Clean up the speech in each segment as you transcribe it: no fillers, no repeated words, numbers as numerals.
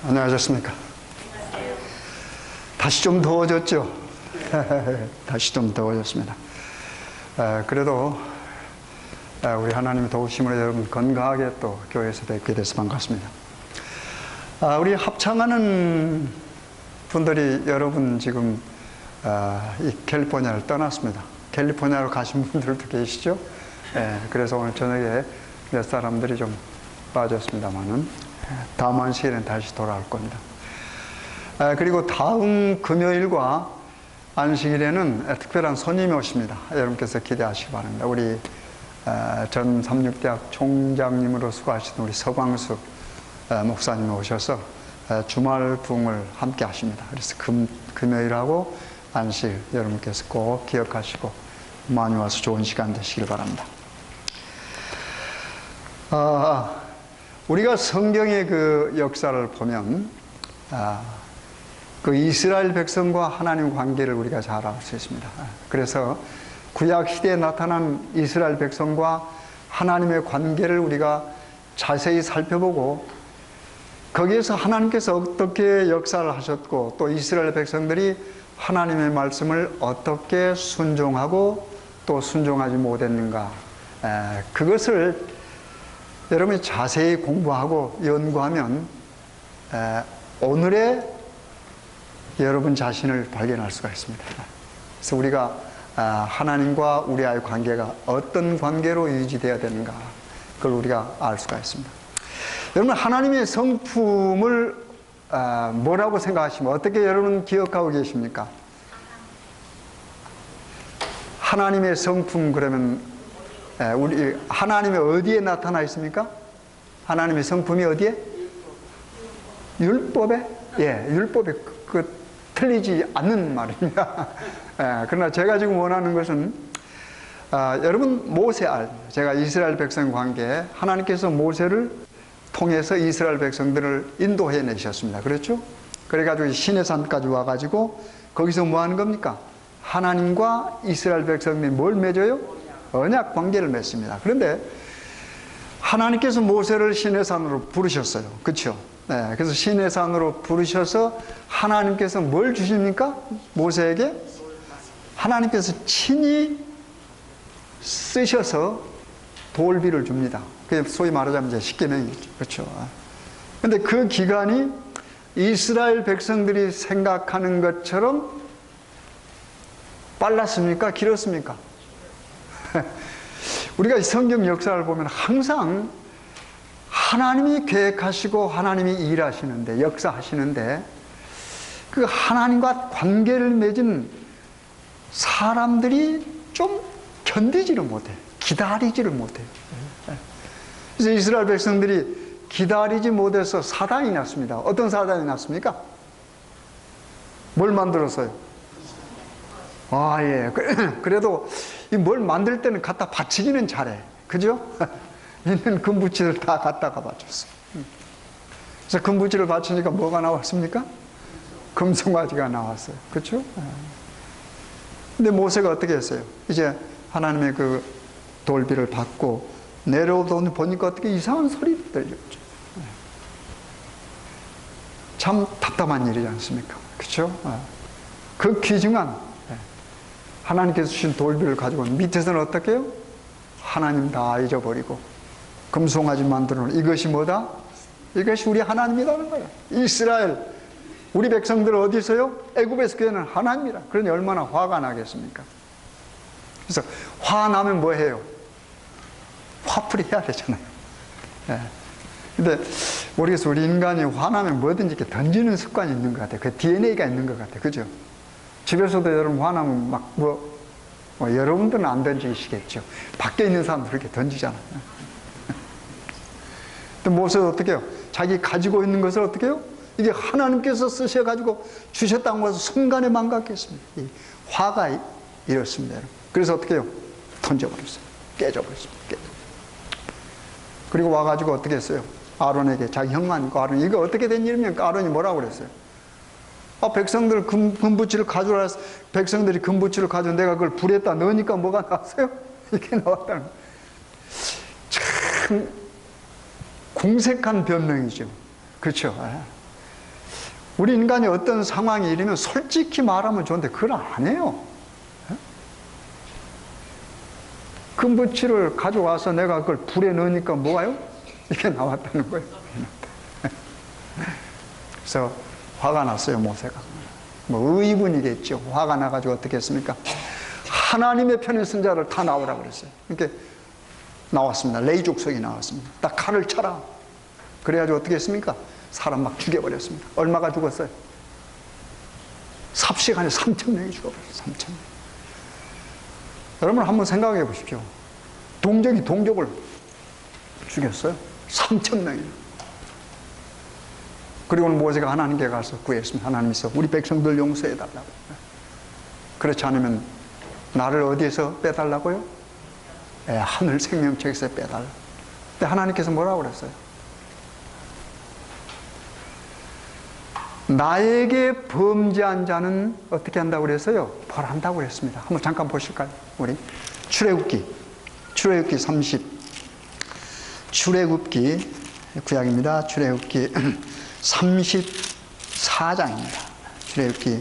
안녕하셨습니까? 다시 좀 더워졌죠? 다시 좀 더워졌습니다. 그래도 우리 하나님의 도우심으로 여러분 건강하게 또 교회에서 뵙게 돼서 반갑습니다. 우리 합창하는 분들이 여러분 지금 이 캘리포니아를 떠났습니다. 캘리포니아로 가신 분들도 계시죠? 그래서 오늘 저녁에 몇 사람들이 좀 빠졌습니다만은 다음 시일엔 다시 돌아올 겁니다. 그리고 다음 금요일과 안식일에는 특별한 손님이 오십니다. 여러분께서 기대하시기 바랍니다. 우리 전 삼육대학 총장님으로 수고하시던 우리 서광수 목사님이 오셔서 주말 부흥을 함께 하십니다. 그래서 금요일하고 안식일 여러분께서 꼭 기억하시고 많이 와서 좋은 시간 되시길 바랍니다. 우리가 성경의 그 역사를 보면 그 이스라엘 백성과 하나님 관계를 우리가 잘 알 수 있습니다. 그래서 구약 시대에 나타난 이스라엘 백성과 하나님의 관계를 우리가 자세히 살펴보고 거기에서 하나님께서 어떻게 역사를 하셨고 또 이스라엘 백성들이 하나님의 말씀을 어떻게 순종하고 또 순종하지 못했는가, 그것을 여러분이 자세히 공부하고 연구하면 오늘의 여러분 자신을 발견할 수가 있습니다. 그래서 우리가 하나님과 우리와의 관계가 어떤 관계로 유지되어야 되는가, 그걸 우리가 알 수가 있습니다. 여러분, 하나님의 성품을 뭐라고 생각하시면 어떻게 여러분 기억하고 계십니까? 하나님의 성품 그러면 우리 하나님의 어디에 나타나 있습니까? 하나님의 성품이 어디에? 율법에? 율법에 틀리지 않는 말입니다. 그러나 제가 지금 원하는 것은 여러분 모세알, 제가 이스라엘 백성 관계에 하나님께서 모세를 통해서 이스라엘 백성들을 인도해 내셨습니다. 그렇죠? 그래가지고 시내산까지 와가지고 거기서 뭐 하는 겁니까? 하나님과 이스라엘 백성들이 뭘 맺어요? 언약 관계를 맺습니다. 그런데 하나님께서 모세를 시내산으로 부르셨어요. 그렇죠? 그래서 시내산으로 부르셔서 하나님께서 뭘 주십니까? 모세에게 하나님께서 친히 쓰셔서 돌비를 줍니다. 그게 소위 말하자면 이제 십계명이죠. 그렇죠? 그런데 그 기간이 이스라엘 백성들이 생각하는 것처럼 빨랐습니까? 길었습니까? 우리가 성경 역사를 보면 항상 하나님이 계획하시고 하나님이 일하시는데, 역사하시는데 그 하나님과 관계를 맺은 사람들이 좀 견디지를 못해요. 기다리지를 못해요. 그래서 이스라엘 백성들이 기다리지 못해서 사단이 났습니다. 어떤 사단이 났습니까? 뭘 만들었어요? 그래도 뭘 만들 때는 갖다 바치기는 잘해. 그죠? 있는 금붙이를 다 갖다가 바쳤어. 그래서 금붙이를 바치니까 뭐가 나왔습니까? 금송아지가 나왔어요. 그렇죠? 근데 모세가 어떻게 했어요? 이제 하나님의 그 돌비를 받고 내려오더니 보니까 어떻게 이상한 소리가 들렸죠. 참 답답한 일이지 않습니까? 그렇죠? 그 귀중한 하나님께서 주신 돌비를 가지고 밑에서는 어떻게 해요? 하나님 다 잊어버리고 금송아지 만들어 놓은 이것이 뭐다? 이것이 우리 하나님이라는 거야. 이스라엘 우리 백성들 어디 있어요? 애굽에서 교회는 하나님이라. 그러니 얼마나 화가 나겠습니까? 그래서 화나면 뭐 해요? 화풀이 해야 되잖아요. 근데 모르겠어요. 우리 인간이 화나면 뭐든지 이렇게 던지는 습관이 있는 것 같아요. 그 DNA가 있는 것 같아요. 그죠? 집에서도 여러분 화나면 막 여러분들은 안 던지시겠죠. 밖에 있는 사람들 그렇게 던지잖아요. 근데 모세는 어떻게 해요? 자기 가지고 있는 것을 어떻게 해요? 이게 하나님께서 쓰셔가지고 주셨다는 것을 순간에 망각했습니다. 이 화가 이렇습니다. 그래서 어떻게 해요? 던져버렸어요. 깨져버렸습니다. 그리고 와가지고 어떻게 했어요? 아론에게, 자기 형만이고 아론이 이거 어떻게 된 일이면 아론이 뭐라고 그랬어요? 백성들 금붙이를 가져라 해서 백성들이 금붙이를 가져 내가 그걸 불에다 넣으니까 뭐가 나왔어요? 이렇게 나왔다는 참 궁색한 변명이죠. 그렇죠. 우리 인간이 어떤 상황이 이르면 솔직히 말하면 좋은데 그걸 안 해요. 금붙이를 가져와서 내가 그걸 불에 넣으니까 뭐가요? 이게 나왔다는 거예요. 그래서 화가 났어요, 모세가. 뭐 의분이겠죠. 화가 나가지고 어떻게 했습니까? 하나님의 편에 쓴 자를 다 나오라고 그랬어요. 이렇게 나왔습니다. 레위 족속이 나왔습니다. 딱 칼을 쳐라. 그래가지고 어떻게 했습니까? 사람 막 죽여버렸습니다. 얼마가 죽었어요? 삽시간에 3,000명이 죽어버렸어요. 3,000명. 여러분 한번 생각해 보십시오. 동족이 동족을 죽였어요. 3,000명이. 그리고는 모세가 하나님께 가서 구했습니다. 하나님께서 우리 백성들 용서해 달라고. 그렇지 않으면 나를 어디에서 빼달라고요? 하늘 생명책에서 빼달라. 근데 하나님께서 뭐라고 그랬어요? 나에게 범죄한 자는 어떻게 한다고 그랬어요? 벌한다고 그랬습니다. 한번 잠깐 보실까요? 우리 출애굽기 30 구약입니다. 출애굽기 34장입니다. 출애굽기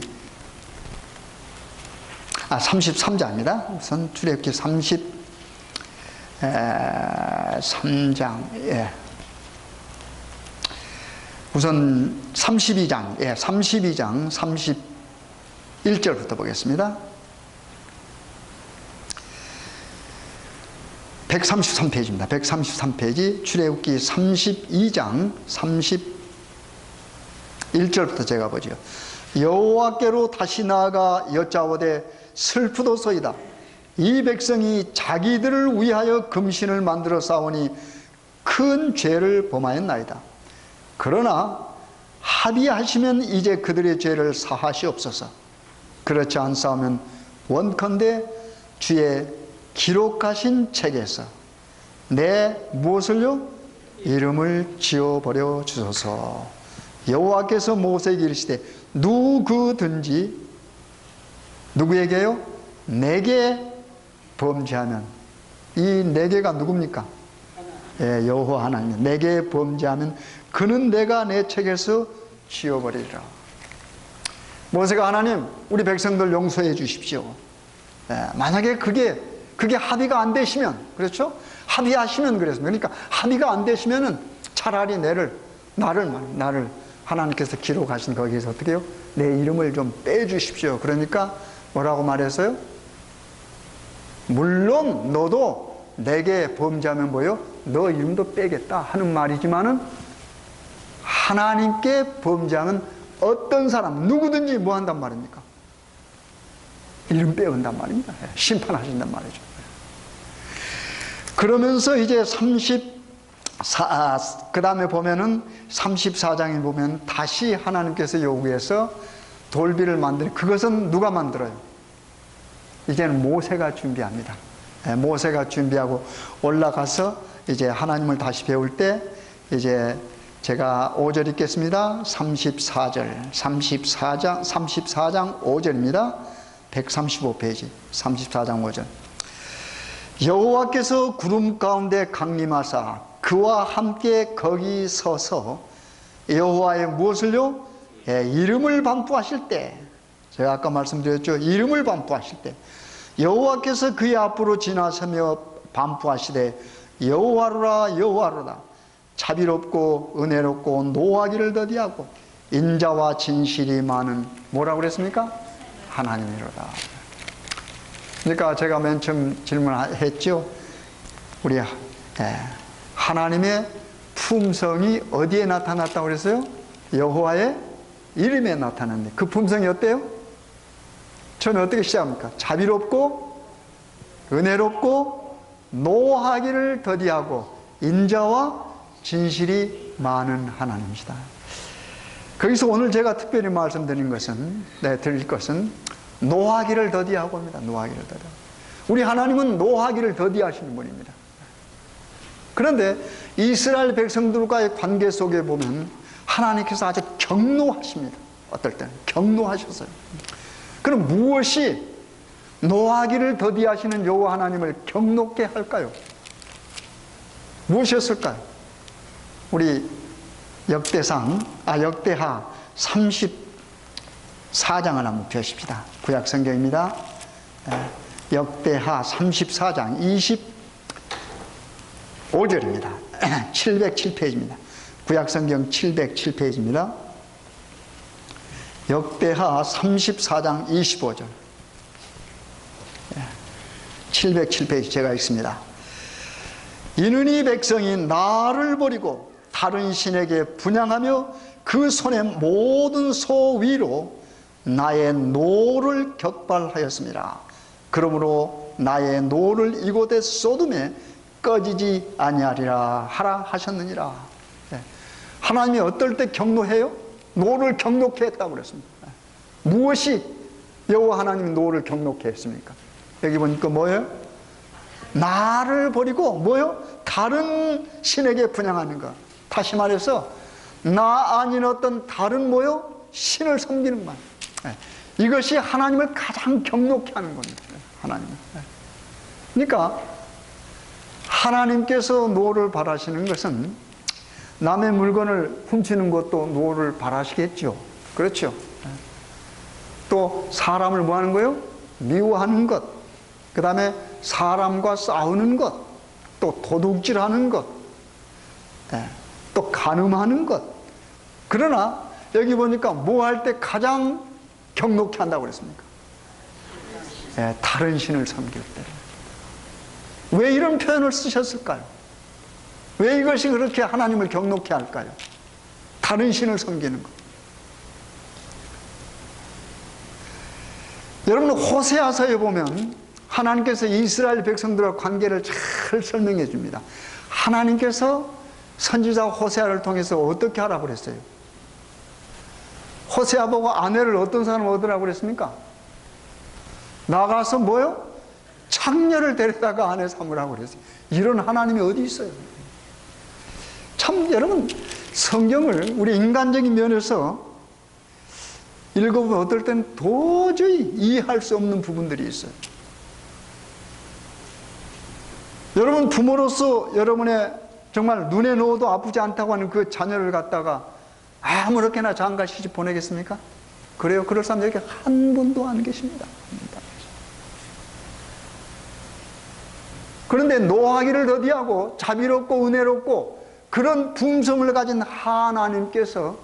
33장입니다. 우선 출애굽기 33장, 예. 우선 32장, 예, 32장 31절부터 보겠습니다. 133페이지입니다. 133페이지 출애굽기 32장 31절부터 제가 보죠. 여호와께로 다시 나아가 여짜오되 슬프도소이다. 이 백성이 자기들을 위하여 금신을 만들어 싸우니 큰 죄를 범하였나이다. 그러나 합의하시면 이제 그들의 죄를 사하시옵소서. 그렇지 않사오면 원컨대 주의 기록하신 책에서 내 무엇을요? 이름을 지어버려 주소서. 여호와께서 모세에게 이르시되 누구든지 누구에게요? 내게 범죄하면, 이 내게가 누굽니까? 예, 여호와 하나님. 내게 범죄하면 그는 내가 내 책에서 지워버리리라. 모세가 하나님 우리 백성들 용서해 주십시오. 예, 만약에 그게 합의가 안 되시면, 그렇죠? 합의하시면 그랬습니다. 그러니까 합의가 안 되시면은 차라리 나를 하나님께서 기록하신 거기에서 어떻게 해요? 내 이름을 좀 빼주십시오. 그러니까 뭐라고 말했어요? 물론 너도 내게 범죄하면 뭐요? 너 이름도 빼겠다 하는 말이지만은 하나님께 범죄하면 어떤 사람 누구든지 뭐 한단 말입니까? 이름 빼온단 말입니다. 심판하신단 말이죠. 그러면서 이제 그 다음에 보면은 34장에 보면 다시 하나님께서 요구해서 돌비를 만드는, 그것은 누가 만들어요? 이제는 모세가 준비합니다. 모세가 준비하고 올라가서 이제 하나님을 다시 배울 때, 이제 제가 5절 읽겠습니다. 34장 5절입니다. 135페이지 34장 5절. 여호와께서 구름 가운데 강림하사 그와 함께 거기 서서 여호와의 무엇을요? 이름을 반포하실 때, 제가 아까 말씀드렸죠. 이름을 반포하실 때 여호와께서 그의 앞으로 지나서며 반포하시되 여호와로라 여호와로라 자비롭고 은혜롭고 노하기를 더디하고 인자와 진실이 많은, 뭐라고 그랬습니까? 하나님이로다. 그러니까 제가 맨 처음 질문했죠. 우리 하나님의 품성이 어디에 나타났다고 그랬어요? 여호와의 이름에 나타났는데 그 품성이 어때요? 저는 어떻게 시작합니까? 자비롭고 은혜롭고 노하기를 더디하고 인자와 진실이 많은 하나님이시다. 거기서 오늘 제가 특별히 말씀드린 것은, 드릴 것은 노하기를 더디하고 합니다. 노하기를 더디하고. 우리 하나님은 노하기를 더디하시는 분입니다. 그런데 이스라엘 백성들과의 관계 속에 보면 하나님께서 아주 경노하십니다. 어떨 때는 경노하셨어요. 그럼 무엇이 노하기를 더디하시는 여호와 하나님을 경노케 할까요? 무엇이었을까요? 우리 역대하 34장을 한번 펴십시다. 구약 성경입니다. 역대하 34장 25절입니다. 707페이지입니다. 구약 성경 707페이지입니다. 역대하 34장 25절 707페이지 제가 읽습니다. 이는 이 백성이 나를 버리고 다른 신에게 분향하며 그 손의 모든 소 위로 나의 노를 격발하였습니다. 그러므로 나의 노를 이곳에 소돔에 꺼지지 아니하리라 하라 하셨느니라. 하나님이 어떨 때 경노해요? 노를 경노케 했다고 그랬습니다. 무엇이 여호와 하나님이 노를 경노케 했습니까? 여기 보니까 뭐예요? 나를 버리고 뭐예요? 다른 신에게 분향하는 것. 다시 말해서 나 아닌 어떤 다른 뭐예요? 신을 섬기는 것. 이것이 하나님을 가장 경노케 하는 겁니다. 하나님. 그러니까 하나님께서 노를 바라시는 것은 남의 물건을 훔치는 것도 노를 바라시겠죠. 그렇죠. 또 사람을 뭐 하는 거예요? 미워하는 것. 그 다음에 사람과 싸우는 것. 또 도둑질하는 것. 또 간음하는 것. 그러나 여기 보니까 뭐 할 때 가장 경노케 한다고 그랬습니까? 다른 신을 섬길 때. 왜 이런 표현을 쓰셨을까요? 왜 이것이 그렇게 하나님을 경노케 할까요? 다른 신을 섬기는 것. 여러분 호세아서에 보면 하나님께서 이스라엘 백성들과 관계를 잘 설명해 줍니다. 하나님께서 선지자 호세아를 통해서 어떻게 하라고 그랬어요? 호세아 보고 아내를 어떤 사람을 얻으라고 그랬습니까? 나가서 뭐요? 창녀를 데려다가 아내 삼으라고 그랬어요. 이런 하나님이 어디 있어요? 참 여러분 성경을 우리 인간적인 면에서 읽어보면 어떨 때는 도저히 이해할 수 없는 부분들이 있어요. 여러분 부모로서 여러분의 정말 눈에 넣어도 아프지 않다고 하는 그 자녀를 갖다가 아무렇게나 장가 시집 보내겠습니까? 그래요? 그럴 사람 여기 한 분도 안 계십니다. 그런데 노하기를 더디하고 자비롭고 은혜롭고 그런 품성을 가진 하나님께서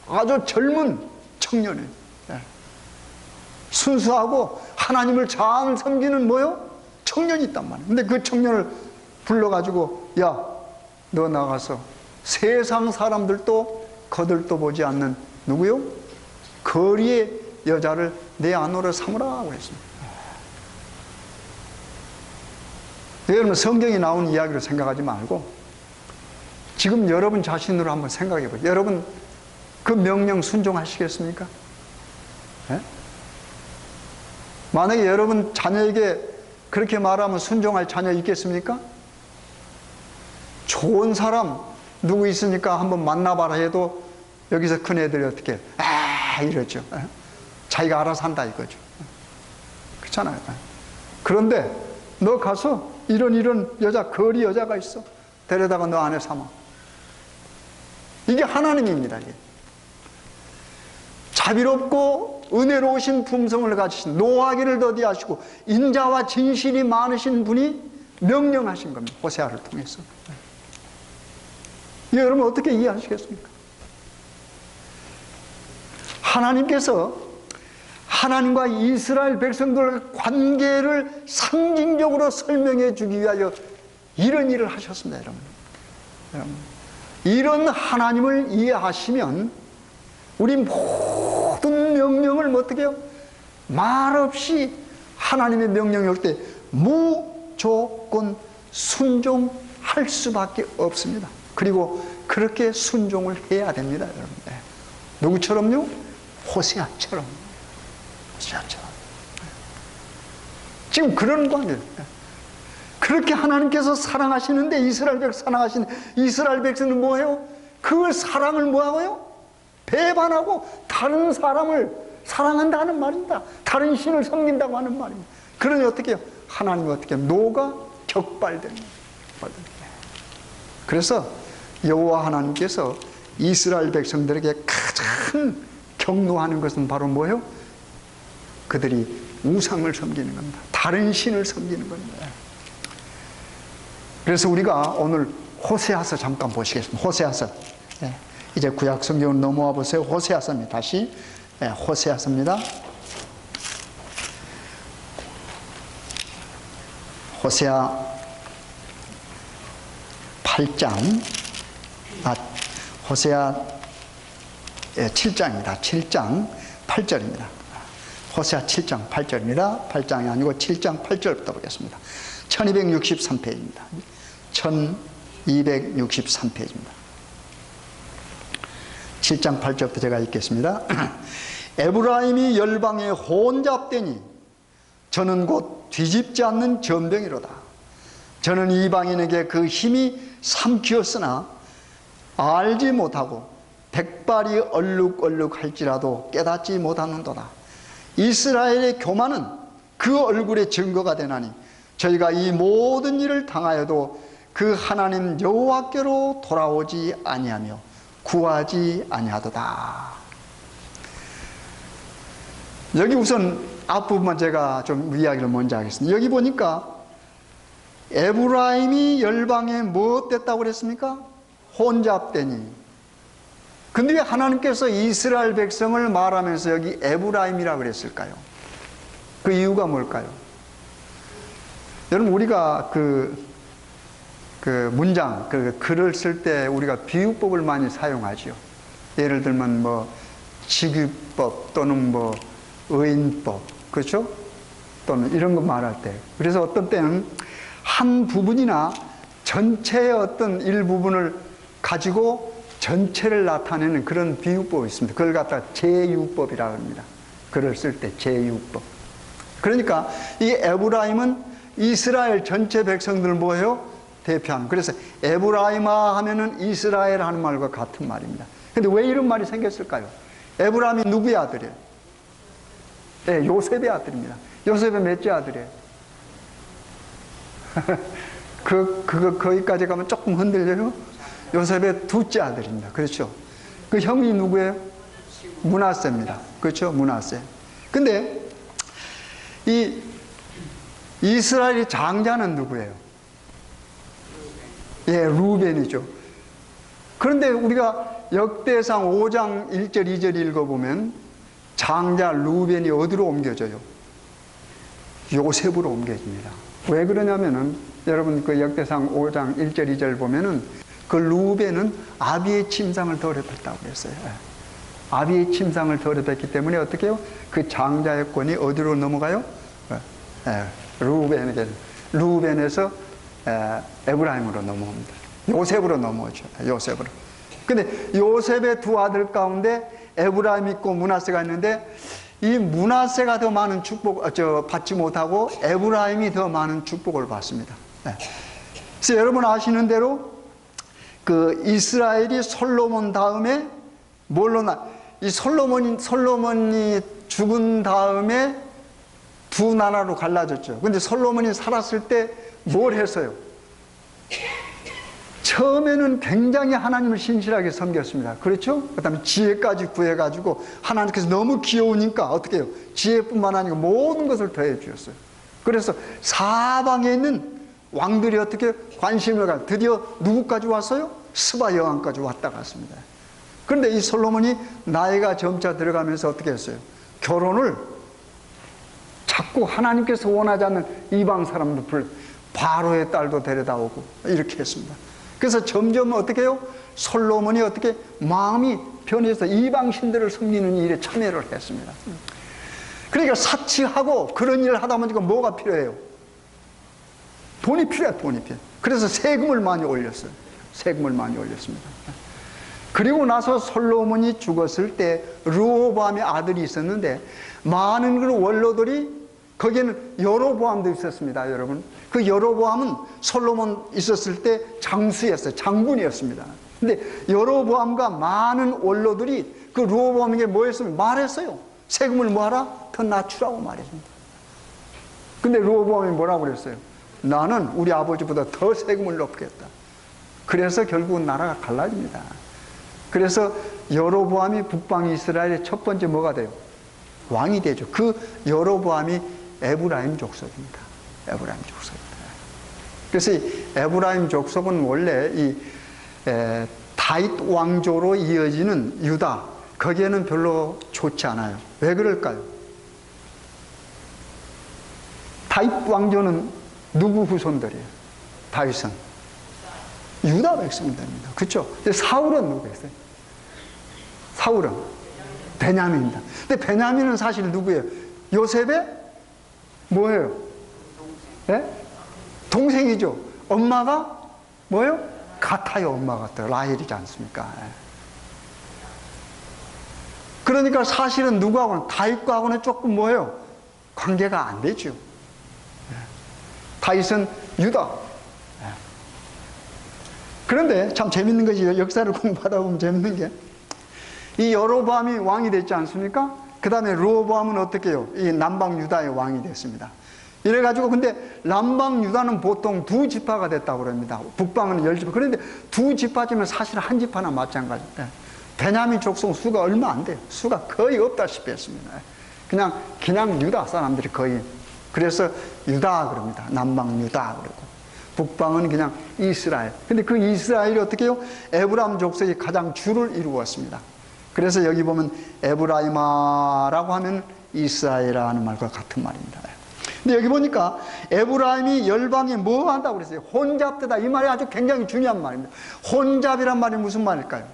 아주 젊은 청년에 순수하고 하나님을 잘 섬기는 뭐요? 청년이 있단 말이에요. 근데 그 청년을 불러가지고 야, 너 나가서 세상 사람들도 거들떠 보지 않는 누구요? 거리의 여자를 내 아내로 삼으라고 했습니다. 여러분 성경에 나온 이야기로 생각하지 말고 지금 여러분 자신으로 한번 생각해 보세요. 여러분 그 명령 순종하시겠습니까? 네? 만약에 여러분 자녀에게 그렇게 말하면 순종할 자녀 있겠습니까? 좋은 사람 누구 있으니까 한번 만나봐라 해도 여기서 큰 애들이 어떻게 이러죠. 자기가 알아서 한다 이거죠. 그렇잖아요. 그런데 너 가서 이런 여자 거리 여자가 있어. 데려다가 너 아내 삼아. 이게 하나님입니다. 이게. 자비롭고 은혜로우신 품성을 가지신 노하기를 더디하시고 인자와 진실이 많으신 분이 명령하신 겁니다. 호세아를 통해서. 여러분 어떻게 이해하시겠습니까? 하나님께서 하나님과 이스라엘 백성들의 관계를 상징적으로 설명해 주기 위하여 이런 일을 하셨습니다. 여러분. 이런 하나님을 이해하시면 우리 모든 명령을 어떻게 해요? 말없이 하나님의 명령이 올 때 무조건 순종할 수밖에 없습니다. 그리고 그렇게 순종을 해야 됩니다. 여러분. 누구처럼요? 호세아처럼. 지금 그런 관계. 그렇게 하나님께서 사랑하시는데 이스라엘 백성 사랑하신 이스라엘 백성은 뭐해요? 그 사랑을 뭐하고요? 배반하고 다른 사람을 사랑한다는 말입니다. 다른 신을 섬긴다고 하는 말입니다. 그러니 어떻게 해요? 하나님이 어떻게 해요? 노가 격발됩니다. 그래서 여호와 하나님께서 이스라엘 백성들에게 가장 경노하는 것은 바로 뭐예요? 그들이 우상을 섬기는 겁니다. 다른 신을 섬기는 겁니다. 그래서 우리가 오늘 호세아서 잠깐 보시겠습니다. 호세아서. 이제 구약 성경으로 넘어와 보세요. 호세아서입니다. 다시. 호세아서입니다. 호세아 8장, 호세아 7장입니다. 7장 8절입니다. 호세아 7장 8절입니다. 8장이 아니고 7장 8절부터 보겠습니다. 1263페이지입니다. 1263페이지입니다. 7장 8절부터 제가 읽겠습니다. 에브라임이 열방에 혼잡되니 저는 곧 뒤집지 않는 전병이로다. 저는 이방인에게 그 힘이 삼키었으나 알지 못하고 백발이 얼룩얼룩할지라도 깨닫지 못하는도다. 이스라엘의 교만은 그 얼굴의 증거가 되나니 저희가 이 모든 일을 당하여도 그 하나님 여호와께로 돌아오지 아니하며 구하지 아니하도다. 여기 우선 앞부분만 제가 좀 이야기를 먼저 하겠습니다. 여기 보니까 에브라임이 열방에 뭐 됐다고 그랬습니까? 혼잡되니. 근데 왜 하나님께서 이스라엘 백성을 말하면서 여기 에브라임이라고 그랬을까요? 그 이유가 뭘까요? 여러분, 우리가 그 문장, 글을 쓸 때 우리가 비유법을 많이 사용하죠. 예를 들면 직유법 또는 의인법, 그렇죠? 또는 이런 거 말할 때. 그래서 어떤 때는 한 부분이나 전체의 어떤 일부분을 가지고 전체를 나타내는 그런 비유법이 있습니다. 그걸 갖다가 제유법이라고 합니다. 글을 쓸 때 제유법. 그러니까 이 에브라임은 이스라엘 전체 백성들을 뭐예요? 대표하는. 그래서 에브라임아 하면은 이스라엘 하는 말과 같은 말입니다. 근데 왜 이런 말이 생겼을까요? 에브라임이 누구의 아들이에요? 네, 요셉의 아들입니다. 요셉의 몇째 아들이에요? 거기까지 가면 조금 흔들려요? 요셉의 둘째 아들입니다. 그렇죠? 그 형이 누구예요? 므낫세입니다. 그렇죠? 므낫세. 근데 이 이스라엘의 장자는 누구예요? 예, 루벤이죠. 그런데 우리가 역대상 5장 1절 2절 읽어보면 장자 루벤이 어디로 옮겨져요? 요셉으로 옮겨집니다. 왜 그러냐면은 여러분 그 역대상 5장 1절 2절 보면은 그 루벤은 아비의 침상을 더럽혔다고 그랬어요. 아비의 침상을 더럽혔기 때문에 어떻게 해요? 그 장자의 권이 어디로 넘어가요? 루벤에서 에브라임으로 넘어옵니다. 요셉으로 넘어오죠. 요셉으로. 근데 요셉의 두 아들 가운데 에브라임 있고 므낫세가 있는데 이 므낫세가 더 많은 축복 받지 못하고 에브라임이 더 많은 축복을 받습니다. 그래서 여러분 아시는 대로 그 이스라엘이 솔로몬 다음에 이 솔로몬이 죽은 다음에 두 나라로 갈라졌죠. 근데 솔로몬이 살았을 때 뭘 했어요? 처음에는 굉장히 하나님을 신실하게 섬겼습니다. 그렇죠? 그 다음에 지혜까지 구해가지고 하나님께서 너무 귀여우니까 어떻게 해요? 지혜뿐만 아니고 모든 것을 더해 주셨어요. 그래서 사방에 있는 왕들이 어떻게 관심을 가지고 드디어 누구까지 왔어요? 스바 여왕까지 왔다 갔습니다. 그런데 이 솔로몬이 나이가 점차 들어가면서 어떻게 했어요? 결혼을 자꾸 하나님께서 원하지 않는 이방 사람들 불러 바로의 딸도 데려다 오고 이렇게 했습니다. 그래서 점점 어떻게 해요? 솔로몬이 어떻게 마음이 변해서 이방 신들을 섬기는 일에 참여를 했습니다. 그러니까 사치하고 그런 일을 하다 보니까 뭐가 필요해요? 돈이 필요해요. 돈이 필요해요. 그래서 세금을 많이 올렸어요. 세금을 많이 올렸습니다. 그리고 나서 솔로몬이 죽었을 때 르호보암의 아들이 있었는데 많은 그 원로들이 거기에는 여로보암도 있었습니다. 여러분, 그 여로보암은 솔로몬 있었을 때 장수였어요. 장군이었습니다. 근데 여로보암과 많은 원로들이 그 르호보암에게 뭐 했으면 말했어요. 세금을 뭐하라? 더 낮추라고 말했습니다. 근데 르호보암이 뭐라고 그랬어요? 나는 우리 아버지보다 더 세금을 높겠다. 그래서 결국은 나라가 갈라집니다. 그래서 여로보암이 북방 이스라엘의 첫 번째 뭐가 돼요? 왕이 되죠. 그 여로보암이 에브라임 족속입니다. 에브라임 족속입니다. 그래서 이 에브라임 족속은 원래 이 다윗 왕조로 이어지는 유다, 거기에는 별로 좋지 않아요. 왜 그럴까요? 다윗 왕조는 누구 후손들이에요? 다윗은 유다 백성들입니다. 그렇죠? 사울은 누구였어요? 사울은 베냐민입니다. 근데 베냐민은 사실 누구예요? 요셉의 뭐예요? 네? 동생이죠. 엄마가 뭐예요? 같아요. 엄마 같아요. 라헬이지 않습니까? 그러니까 사실은 누구하고는 다윗과하고는 조금 뭐예요? 관계가 안 되죠. 다윗은 유다. 그런데 참 재밌는 것이, 역사를 공부하다 보면 재밌는 게, 이 여로보암이 왕이 됐지 않습니까? 그 다음에 르호보암은 어떻게 해요? 이 남방 유다의 왕이 됐습니다. 이래가지고, 근데 남방 유다는 보통 두 지파가 됐다고 그럽니다. 북방은 10지파. 그런데 두 지파지만 사실 한 지파나 마찬가지입니다. 베냐민 족속 수가 얼마 안 돼요. 수가 거의 없다시피 했습니다. 그냥 유다 사람들이 거의. 그래서 유다 그럽니다. 남방 유다 그러고. 북방은 그냥 이스라엘. 근데 그 이스라엘이 어떻게 해요? 에브라임 족속이 가장 주를 이루었습니다. 그래서 여기 보면 에브라이마라고 하면 이스라엘이라는 말과 같은 말입니다. 근데 여기 보니까 에브라임이 열방에 뭐 한다고 그랬어요? 혼잡되다. 이 말이 아주 굉장히 중요한 말입니다. 혼잡이란 말이 무슨 말일까요?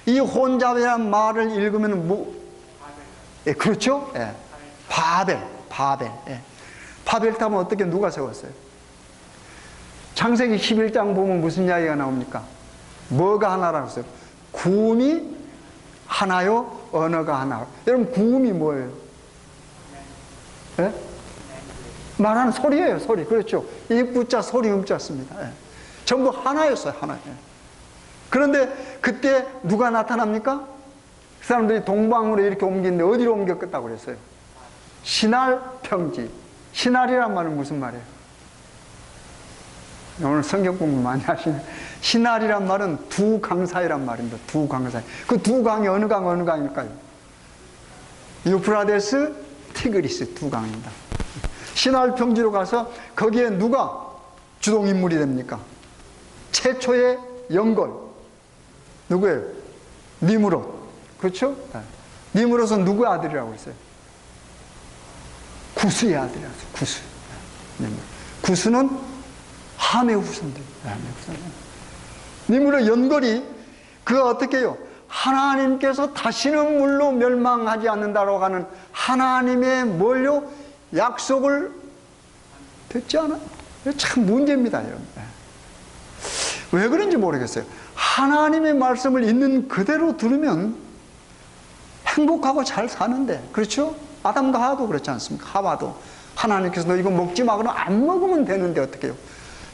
이 혼잡이란 말을 읽으면 뭐? 예, 그렇죠? 예. 바벨. 예. 바벨탑은 어떻게 누가 세웠어요? 창세기 11장 보면 무슨 이야기가 나옵니까? 뭐가 하나라고 했어요? 구음이 하나요? 언어가 하나. 여러분, 구음이 뭐예요? 예? 말하는 소리예요, 소리. 그렇죠? 입구자, 소리, 음자 씁니다. 예. 전부 하나였어요, 하나. 예. 그런데 그때 누가 나타납니까? 그 사람들이 동방으로 이렇게 옮기는데 어디로 옮겼다고 그랬어요? 신할 평지. 신할이란 말은 무슨 말이에요? 오늘 성경 공부 많이 하시네. 신할이란 말은 두 강 사이란 말입니다. 두 강 사이. 그 두 강이 어느 강일까요? 유프라데스, 티그리스 두 강입니다. 신할 평지로 가서 거기에 누가 주동인물이 됩니까? 최초의 영걸. 누구예요? 니므롯. 그렇죠? 니므롯은 누구의 아들이라고 했어요? 구스의 아들이라고 했어요. 구스. 구스는 함의 후손들. 니므롯 연걸이 그가 어떻게 해요? 하나님께서 다시는 물로 멸망하지 않는다라고 하는 하나님의 뭘요? 약속을 듣지 않아요? 참 문제입니다, 여러분. 왜 그런지 모르겠어요. 하나님의 말씀을 있는 그대로 들으면 행복하고 잘 사는데, 그렇죠? 아담과 하와도 그렇지 않습니까? 하와도 하나님께서 너 이거 먹지 마 그러면 안 먹으면 되는데 어떻게 해요?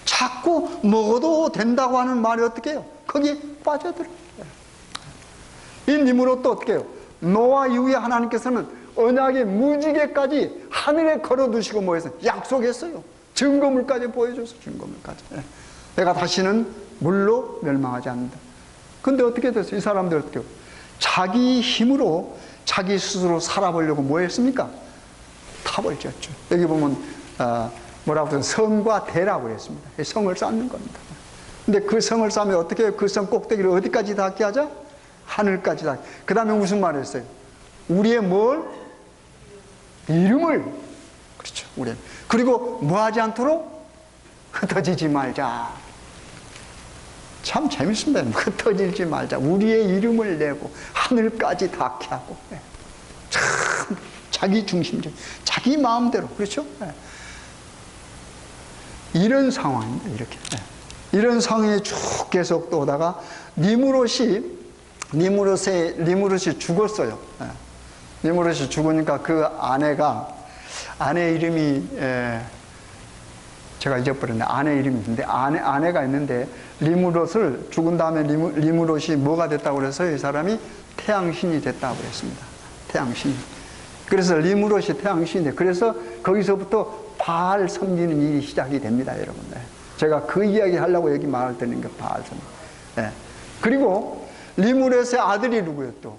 자꾸 먹어도 된다고 하는 말이 어떻게 해요? 거기에 빠져들어요. 이 니므롯도 어떻게 해요? 노아 이후에 하나님께서는 언약의 무지개까지 하늘에 걸어두시고 뭐 했어요? 약속했어요. 증거물까지 보여줘서 증거물까지. 내가 다시는 물로 멸망하지 않는다. 근데 어떻게 됐어요? 이 사람들 어떻게 해요? 자기 힘으로 자기 스스로 살아보려고 뭐 했습니까? 탑을 지었죠. 여기 보면 뭐라고 해서 성과 대라고 했습니다. 성을 쌓는 겁니다. 근데 그 성을 쌓으면 어떻게 해요? 그 성 꼭대기를 어디까지 닿게 하자? 하늘까지 닿게. 그 다음에 무슨 말을 했어요? 우리의 뭘? 이름을. 그렇죠. 우리. 그리고 뭐 하지 않도록? 흩어지지 말자. 참 재밌습니다. 흩어지지 말자. 우리의 이름을 내고 하늘까지 닿게 하고. 참 자기 중심적, 자기 마음대로. 그렇죠? 이런 상황입니다. 이렇게. 이런 상황에 쭉 계속 또 오다가 니므롯이 죽었어요. 니므롯이 죽으니까 그 아내 이름이 제가 잊어버렸네. 아내 이름이 있는데 아내가 있는데 니므롯을 죽은 다음에 니므롯이 뭐가 됐다고 그래서 이 사람이 태양신이 됐다고 그랬습니다. 태양신. 그래서 니므롯이 태양신이 돼. 그래서 거기서부터 바알 섬기는 일이 시작이 됩니다, 여러분. 제가 그 이야기 하려고 여기 말을 드리는 게 바알 섬. 그리고 리므렛의 아들이 누구예요 또?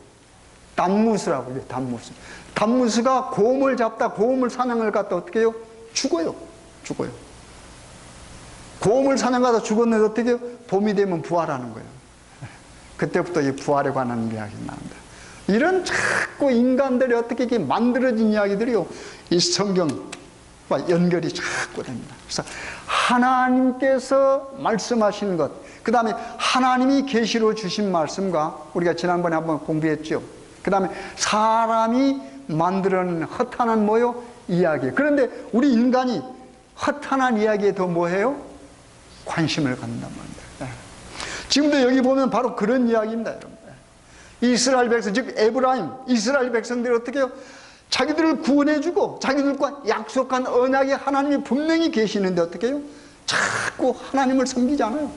담무스라고 해요. 담무스. 담무스가 곰을 잡다 곰을 사냥을 갔다 어떻게 해요? 죽어요. 곰을 사냥가다 죽었는데 어떻게 해요? 봄이 되면 부활하는 거예요. 그때부터 이 부활에 관한 이야기 나온다. 이런 자꾸 인간들이 어떻게 이렇게 만들어진 이야기들이요, 이 성경과 연결이 자꾸 됩니다. 그래서 하나님께서 말씀하시는 것, 그 다음에 하나님이 계시로 주신 말씀과 우리가 지난번에 한번 공부했죠. 그 다음에 사람이 만들어낸 허탄한 뭐요? 이야기. 그런데 우리 인간이 허탄한 이야기에 더 뭐해요? 관심을 갖는단 말입니다. 지금도 여기 보면 바로 그런 이야기입니다, 여러분. 이스라엘 백성, 즉 에브라임, 이스라엘 백성들이 어떻게 해요? 자기들을 구원해주고 자기들과 약속한 언약에 하나님이 분명히 계시는데 어떻게 해요? 자꾸 하나님을 섬기지 않아요.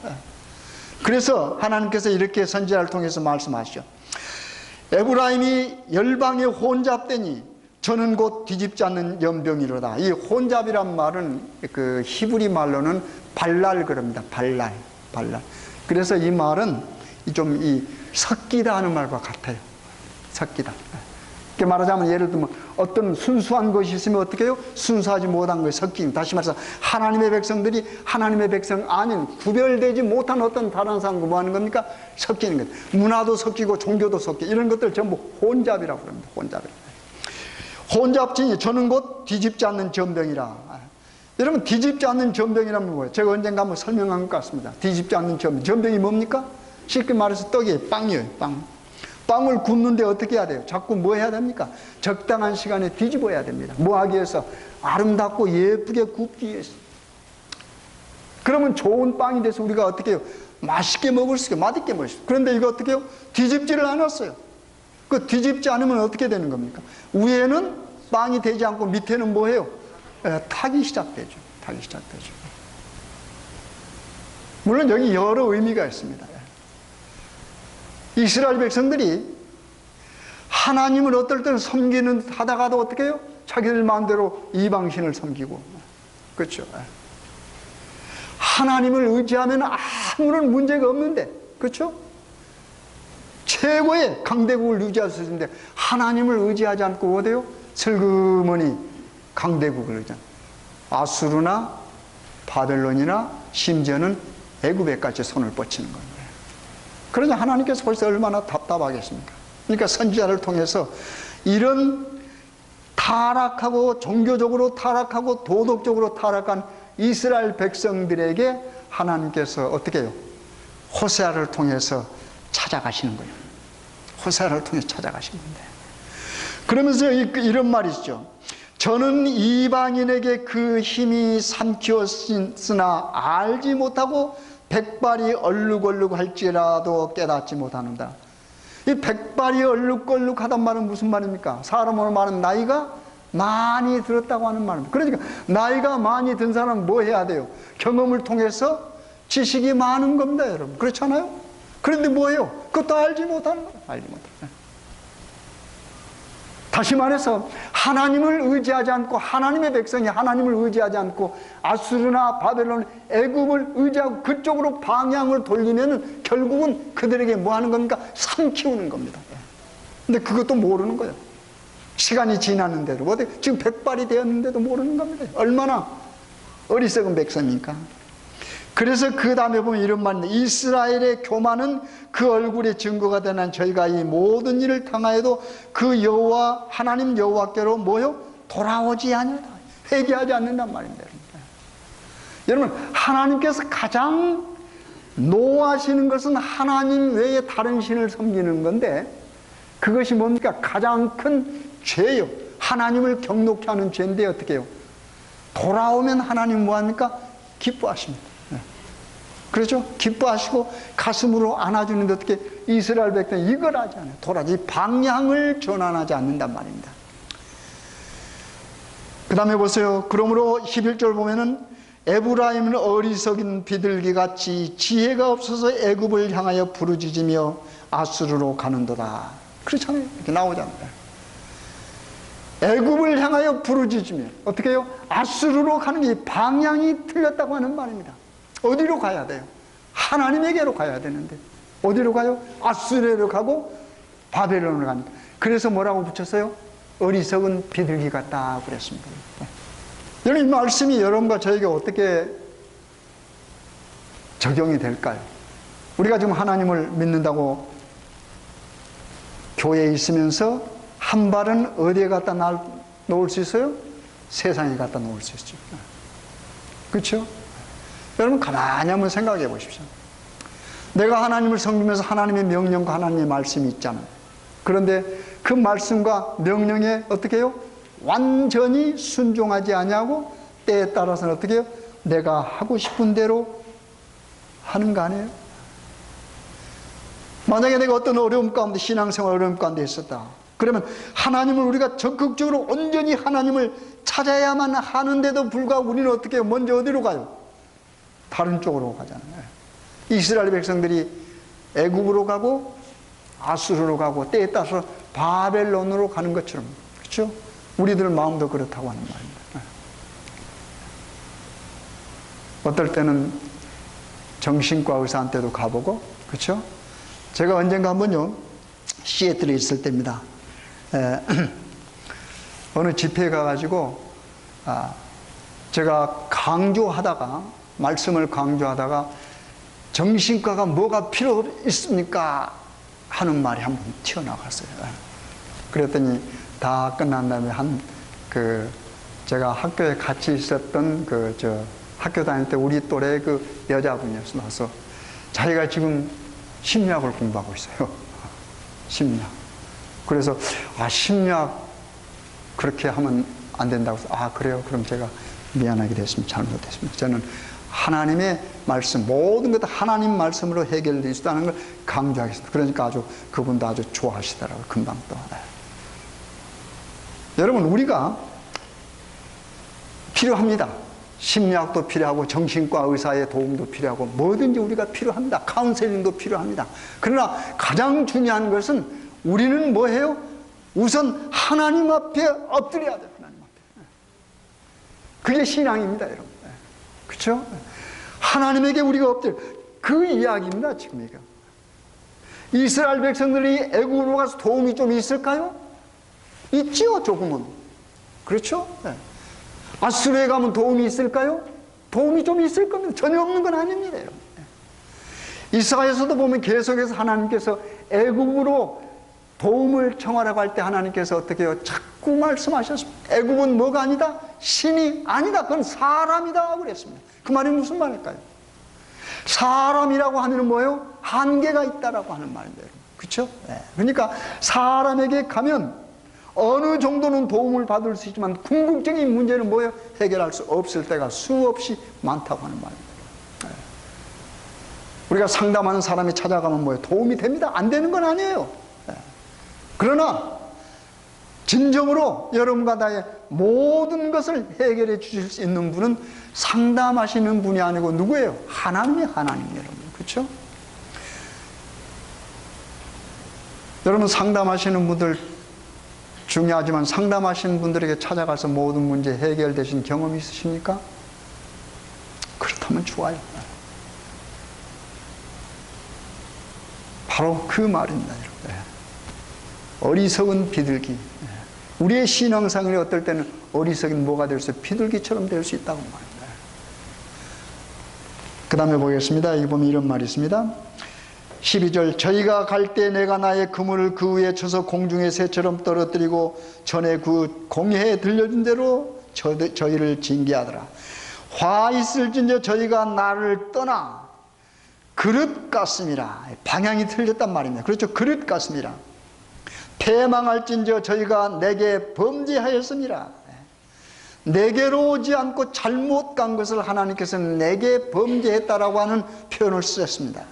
그래서 하나님께서 이렇게 선지자를 통해서 말씀하시죠. 에브라임이 열방에 혼잡되니 저는 곧 뒤집지 않는 연병이로다. 이 혼잡이란 말은 그 히브리 말로는 발랄 그럽니다. 발랄. 그래서 이 말은 좀 섞이다 하는 말과 같아요. 섞이다. 이렇게 말하자면 예를 들면 어떤 순수한 것이 있으면 어떻게 해요? 순수하지 못한 것이 섞인. 다시 말해서 하나님의 백성들이 하나님의 백성 아닌 구별되지 못한 어떤 다른 사람과 뭐 하는 겁니까? 섞이는 것. 문화도 섞이고 종교도 섞이고 이런 것들 전부 혼잡이라고 합니다. 혼잡지니 저는 곧 뒤집지 않는 전병이라. 여러분, 뒤집지 않는 전병이라면 뭐예요? 제가 언젠가 한번 설명한 것 같습니다. 뒤집지 않는 전병. 전병이 뭡니까? 쉽게 말해서 떡이에요. 빵이에요. 빵을 굽는데 어떻게 해야 돼요? 자꾸 뭐 해야 됩니까? 적당한 시간에 뒤집어야 됩니다. 뭐 하기 위해서? 아름답고 예쁘게 굽기 위해서. 그러면 좋은 빵이 돼서 우리가 어떻게 해요? 맛있게 먹을 수 있고 맛있게 먹을 수 있어요. 그런데 이거 어떻게 해요? 뒤집지를 않았어요. 그 뒤집지 않으면 어떻게 되는 겁니까? 위에는 빵이 되지 않고 밑에는 뭐예요? 타기 시작되죠. 물론 여기 여러 의미가 있습니다. 이스라엘 백성들이 하나님을 어떨 때는 섬기는 하다가도 어떻게 해요? 자기들 마음대로 이방신을 섬기고. 그렇죠. 하나님을 의지하면 아무런 문제가 없는데, 그렇죠? 최고의 강대국을 유지할 수 있는데 하나님을 의지하지 않고 어디요? 슬그머니 강대국을 의지한 아수르나 바벨론이나 심지어는 애굽에까지 손을 뻗치는 겁니다. 그러자 하나님께서 벌써 얼마나 답답하겠습니까? 그러니까 선지자를 통해서 이런 타락하고 종교적으로 타락하고 도덕적으로 타락한 이스라엘 백성들에게 하나님께서 어떻게 해요? 호세아를 통해서 찾아가시는 거예요. 호세아를 통해서 찾아가신 건데. 그러면서 이런 말이죠. 저는 이방인에게 그 힘이 삼키었으나 알지 못하고 백발이 얼룩얼룩 할지라도 깨닫지 못하는다. 이 백발이 얼룩얼룩 하단 말은 무슨 말입니까? 사람으로 말하면 나이가 많이 들었다고 하는 말입니다. 그러니까 나이가 많이 든 사람은 뭐 해야 돼요? 경험을 통해서 지식이 많은 겁니다, 여러분. 그렇잖아요? 그런데 뭐예요? 그것도 알지 못하는 거예요. 알지 못하는. 다시 말해서 하나님을 의지하지 않고 하나님의 백성이 하나님을 의지하지 않고 아수르나 바벨론, 애굽을 의지하고 그쪽으로 방향을 돌리면 결국은 그들에게 뭐 하는 겁니까? 삼키우는 겁니다. 근데 그것도 모르는 거예요. 시간이 지났는데도 지금 백발이 되었는데도 모르는 겁니다. 얼마나 어리석은 백성입니까? 그래서 그 다음에 보면 이런 말입니다. 이스라엘의 교만은 그 얼굴의 증거가 되는 저희가 이 모든 일을 당하여도 그 여호와 하나님 여호와께로 뭐요? 돌아오지 않는다. 회개하지 않는단 말입니다. 여러분, 하나님께서 가장 노하시는 것은 하나님 외에 다른 신을 섬기는 건데 그것이 뭡니까? 가장 큰 죄요. 하나님을 경록케 하는 죄인데 어떻게 해요? 돌아오면 하나님 뭐합니까? 기뻐하십니다. 그렇죠? 기뻐하시고 가슴으로 안아주는데 어떻게 이스라엘 백성이 이걸 하지 않아요. 돌아지 방향을 전환하지 않는단 말입니다. 그 다음에 보세요. 그러므로 11절 보면은 에브라임은 어리석인 비둘기같이 지혜가 없어서 애굽을 향하여 부르짖으며 아수르로 가는도다. 그렇잖아요. 이렇게 나오잖아요. 애굽을 향하여 부르짖으며 어떻게 해요? 아수르로 가는 게 방향이 틀렸다고 하는 말입니다. 어디로 가야 돼요? 하나님에게로 가야 되는데 어디로 가요? 아수르로 가고 바벨론으로 가니까. 그래서 뭐라고 붙였어요? 어리석은 비둘기 같다 그랬습니다. 여러분, 이 말씀이 여러분과 저에게 어떻게 적용이 될까요? 우리가 지금 하나님을 믿는다고 교회에 있으면서 한 발은 어디에 갖다 놓을 수 있어요? 세상에 갖다 놓을 수 있죠. 그렇죠? 여러분, 가만히 한번 생각해 보십시오. 내가 하나님을 섬기면서 하나님의 명령과 하나님의 말씀이 있잖아요. 그런데 그 말씀과 명령에 어떻게 해요? 완전히 순종하지 아니하고 때에 따라서는 어떻게 해요? 내가 하고 싶은 대로 하는 거 아니에요? 만약에 내가 어떤 어려움 가운데, 신앙생활 어려움 가운데 있었다. 그러면 하나님을 우리가 적극적으로 온전히 하나님을 찾아야만 하는데도 불구하고 우리는 어떻게 해요? 먼저 어디로 가요? 다른 쪽으로 가잖아요. 이스라엘 백성들이 애굽으로 가고 아수르로 가고 때에 따라서 바벨론으로 가는 것처럼, 그렇죠? 우리들 마음도 그렇다고 하는 말입니다. 어떨 때는 정신과 의사한테도 가보고, 그렇죠? 제가 언젠가 한번요, 시애틀에 있을 때입니다. 어느 집회에 가가지고 제가 강조하다가, 말씀을 강조하다가 정신과가 뭐가 필요 있습니까? 하는 말이 한 번 튀어나갔어요. 그랬더니 다 끝난 다음에 제가 학교에 같이 있었던 학교 다닐 때 우리 또래 그 여자분이었어. 나서 자기가 지금 심리학을 공부하고 있어요. 심리학. 그래서 심리학 그렇게 하면 안 된다고 해서 그래요? 그럼 제가 미안하게 됐습니다. 잘못했습니다. 저는 하나님의 말씀, 모든 것 다 하나님 말씀으로 해결될 수 있다는 걸 강조하겠습니다. 그러니까 그분도 아주 좋아하시더라고요. 금방 또. 여러분, 우리가 필요합니다. 심리학도 필요하고 정신과 의사의 도움도 필요하고 뭐든지 우리가 필요합니다. 카운셀링도 필요합니다. 그러나 가장 중요한 것은 우리는 뭐해요? 우선 하나님 앞에 엎드려야 돼요. 하나님 앞에. 그게 신앙입니다, 여러분. 그렇죠? 하나님에게 우리가 엎드려, 그 이야기입니다. 지금 이거. 이스라엘 백성들이 애굽으로 가서 도움이 좀 있을까요? 있지요, 조금은. 그렇죠? 네. 아수르에 가면 도움이 있을까요? 도움이 좀 있을 겁니다. 전혀 없는 건 아닙니다, 여러분. 이사야서도 보면 계속해서 하나님께서 애굽으로 도움을 청하라고 할 때 하나님께서 어떻게 해요? 자꾸 말씀하셨습니다. 애굽은 뭐가 아니다? 신이 아니다. 그건 사람이다 그랬습니다. 그 말이 무슨 말일까요? 사람이라고 하면 뭐예요? 한계가 있다라고 하는 말인데, 그렇죠? 네. 그러니까 사람에게 가면 어느 정도는 도움을 받을 수 있지만 궁극적인 문제는 뭐예요? 해결할 수 없을 때가 수없이 많다고 하는 말입니다. 네. 우리가 상담하는 사람이 찾아가면 뭐예요? 도움이 됩니다. 안 되는 건 아니에요. 네. 그러나 진정으로 여러분과 나의 모든 것을 해결해 주실 수 있는 분은 상담하시는 분이 아니고 누구예요? 하나님, 여러분. 그렇죠? 여러분, 상담하시는 분들 중요하지만 상담하시는 분들에게 찾아가서 모든 문제 해결되신 경험이 있으십니까? 그렇다면 좋아요. 바로 그 말입니다, 여러분. 어리석은 비둘기. 우리의 신앙생활이 어떨 때는 어리석인 뭐가 될 수 있어요? 비둘기처럼 될 수 있다고 말합니다. 그 다음에 보겠습니다. 여기 보면 이런 말이 있습니다. 12절, 저희가 갈 때 내가 나의 그물을 그 위에 쳐서 공중의 새처럼 떨어뜨리고 전에 그 공회에 들려준 대로 저희를 징계하더라. 화 있을진저 저희가 나를 떠나 그릇 같음이라. 방향이 틀렸단 말입니다. 그렇죠? 그릇 같음이라. 패망할진저 저희가 내게 범죄하였음이라. 내게로 오지 않고 잘못 간 것을 하나님께서는 내게 범죄했다라고 하는 표현을 쓰셨습니다.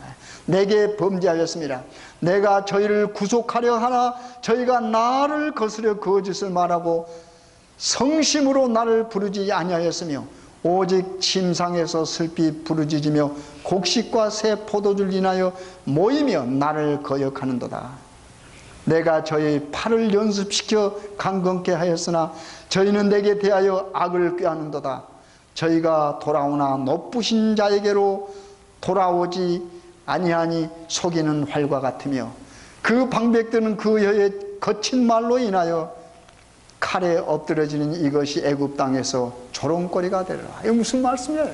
내게 범죄하였습니다. 내가 저희를 구속하려 하나 저희가 나를 거스려 거짓을 말하고 성심으로 나를 부르지 아니하였으며 오직 침상에서 슬피 부르짖으며 곡식과 새 포도주를 인하여 모이며 나를 거역하는도다. 내가 저희 팔을 연습시켜 강건케 하였으나 저희는 내게 대하여 악을 꾀하는도다. 저희가 돌아오나 높으신 자에게로 돌아오지 아니하니 속이는 활과 같으며 그 방백들은 그 여의 거친 말로 인하여 칼에 엎드러지는 이것이 애굽 땅에서 조롱거리가 되리라. 이거 무슨 말씀이에요?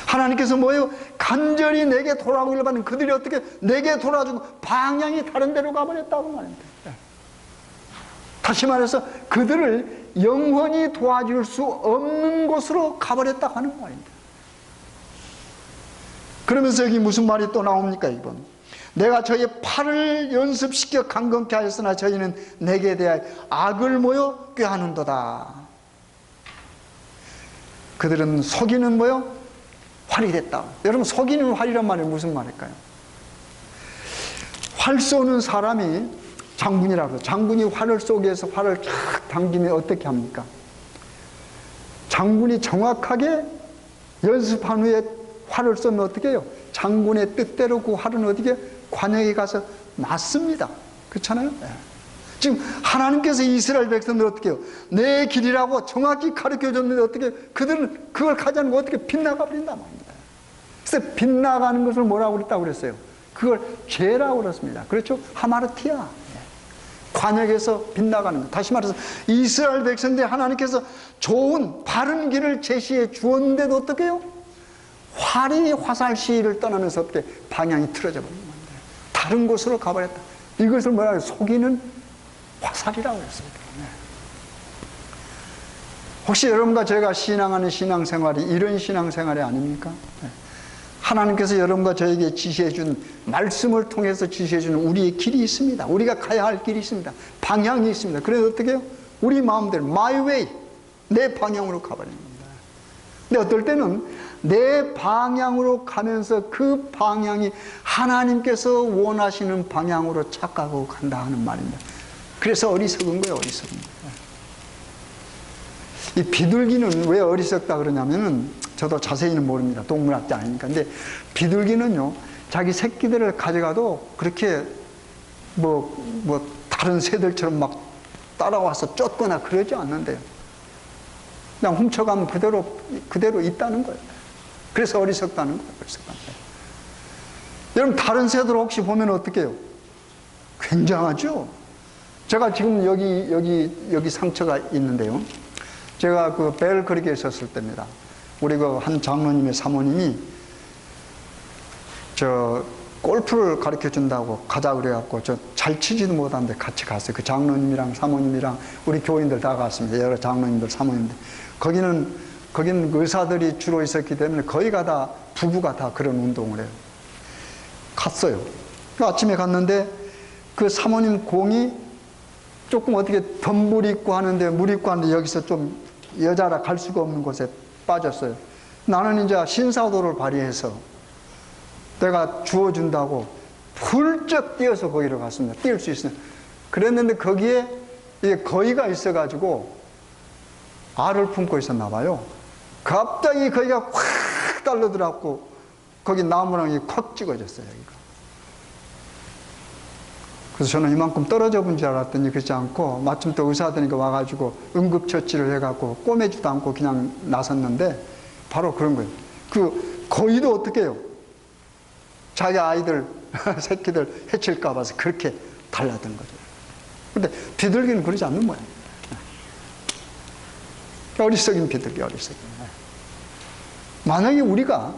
하나님께서 뭐예요? 간절히 내게 돌아오기를 바라는 그들이 어떻게 내게 돌아주고 방향이 다른 데로 가버렸다고 말합니다. 다시 말해서 그들을 영원히 도와줄 수 없는 곳으로 가버렸다고 하는 말입니다. 그러면서 여기 무슨 말이 또 나옵니까? 이번 내가 저희의 팔을 연습시켜 강건케 하였으나 저희는 내게 대하여 악을 모여 꾀하는도다. 그들은 속이는 뭐요? 활이 됐다. 여러분, 속이는 활이란 말이 무슨 말일까요? 활 쏘는 사람이 장군이라고, 장군이 활을 쏘기 위해서 활을 쫙 당기면 어떻게 합니까? 장군이 정확하게 연습한 후에 활을 쏘면 어떻게 해요? 장군의 뜻대로 그 활은 어떻게 관역에 가서 맞습니다. 그렇잖아요? 네. 지금 하나님께서 이스라엘 백성들 어떻게 해요? 내 길이라고 정확히 가르쳐 줬는데 어떻게 그들은 그걸 가지 않고 어떻게 빗나가 버린단 말입니다. 그래서 빗나가는 것을 뭐라고 그랬다고 그랬어요? 그걸 죄라고 그랬습니다. 그렇죠? 하마르티아. 관역에서 빗나가는 것. 다시 말해서 이스라엘 백성들 하나님께서 좋은 바른 길을 제시해 주었는데도 어떻게 해요? 활이 화살시를 떠나면서 어떻게 방향이 틀어져 버린 겁니다. 다른 곳으로 가버렸다. 이것을 뭐라고 해요? 속이는 화살이라고 했습니다. 혹시 여러분과 제가 신앙하는 신앙생활이 이런 신앙생활이 아닙니까? 하나님께서 여러분과 저에게 지시해 준 말씀을 통해서 지시해 주는 우리의 길이 있습니다. 우리가 가야 할 길이 있습니다. 방향이 있습니다. 그래서 어떻게 해요? 우리 마음대로 my way, 내 방향으로 가버리는 겁니다. 근데 어떨 때는 내 방향으로 가면서 그 방향이 하나님께서 원하시는 방향으로 착각하고 간다 하는 말입니다. 그래서 어리석은 거예요. 어리석은 거예요. 이 비둘기는 왜 어리석다 그러냐면은 저도 자세히는 모릅니다. 동물학자 아니니까. 근데 비둘기는요, 자기 새끼들을 가져가도 그렇게 다른 새들처럼 막 따라와서 쫓거나 그러지 않는데요. 그냥 훔쳐가면 그대로 있다는 거예요. 그래서 어리석다는 거예요. 어리석다는 거예요. 여러분, 다른 새들 혹시 보면 어떻게 해요? 굉장하죠? 제가 지금 여기 상처가 있는데요. 제가 그 벨크릭에 있었을 때입니다. 우리 그 한 장로님의 사모님이 저 골프를 가르쳐 준다고 가자 그래갖고 저 잘 치지도 못하는데 같이 갔어요. 그 장로님이랑 사모님이랑 우리 교인들 다 갔습니다. 여러 장로님들, 사모님들. 거기는 의사들이 주로 있었기 때문에 거의가 다 부부가 다 그런 운동을 해요. 갔어요. 아침에 갔는데 그 사모님 공이 조금 어떻게 덤물 있고 하는데 물 있고 하는데 여기서 좀 여자라 갈 수가 없는 곳에 빠졌어요. 나는 이제 신사도를 발휘해서 내가 주워준다고 훌쩍 뛰어서 거기로 갔습니다. 뛸 수 있어요. 그랬는데 거기에 거위가 있어가지고 알을 품고 있었나 봐요. 갑자기 거위가 확 달려들어갖고 거기 나무랑이 콱 찍어졌어요. 여기가. 그래서 저는 이만큼 떨어져 본 줄 알았더니 그렇지 않고 마침 또 의사들이 와가지고 응급처치를 해갖고 꼬매지도 않고 그냥 나섰는데 바로 그런 거예요. 그 거위도 어떻게 해요? 자기 아이들 새끼들 해칠까 봐서 그렇게 달라든 거죠. 근데 비둘기는 그러지 않는 모양이에요. 어리석인 비둘기, 어리석인. 만약에 우리가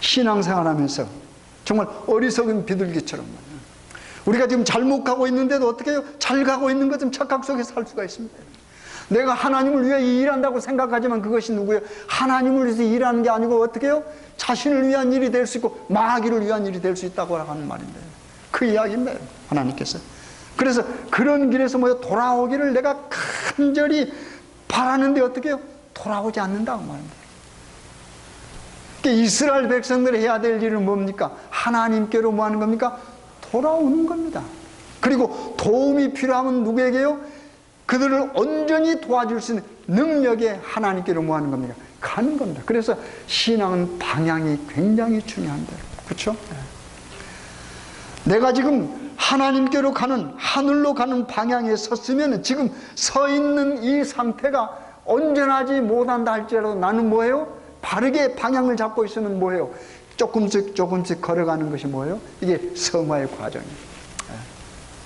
신앙생활하면서 정말 어리석은 비둘기처럼 우리가 지금 잘못 가고 있는데도 어떻게 해요? 잘 가고 있는 것좀 착각 속에 살 수가 있습니다. 내가 하나님을 위해 일한다고 생각하지만 그것이 누구예요? 하나님을 위해서 일하는 게 아니고 어떻게 해요? 자신을 위한 일이 될 수 있고 마귀를 위한 일이 될 수 있다고 하는 말인데 그 이야기입니다. 하나님께서. 그래서 그런 길에서 돌아오기를 내가 간절히 바라는데 어떻게 해요? 돌아오지 않는다고 말입니다. 그러니까 이스라엘 백성들이 해야 될 일은 뭡니까? 하나님께로 뭐 하는 겁니까? 돌아오는 겁니다. 그리고 도움이 필요하면 누구에게요? 그들을 온전히 도와줄 수 있는 능력에 하나님께로 뭐 하는 겁니까? 가는 겁니다. 그래서 신앙은 방향이 굉장히 중요한데, 그렇죠? 내가 지금 하나님께로 가는, 하늘로 가는 방향에 섰으면 지금 서 있는 이 상태가 온전하지 못한다 할지라도 나는 뭐예요? 바르게 방향을 잡고 있으면 뭐예요? 조금씩 걸어가는 것이 뭐예요? 이게 성화의 과정이에요.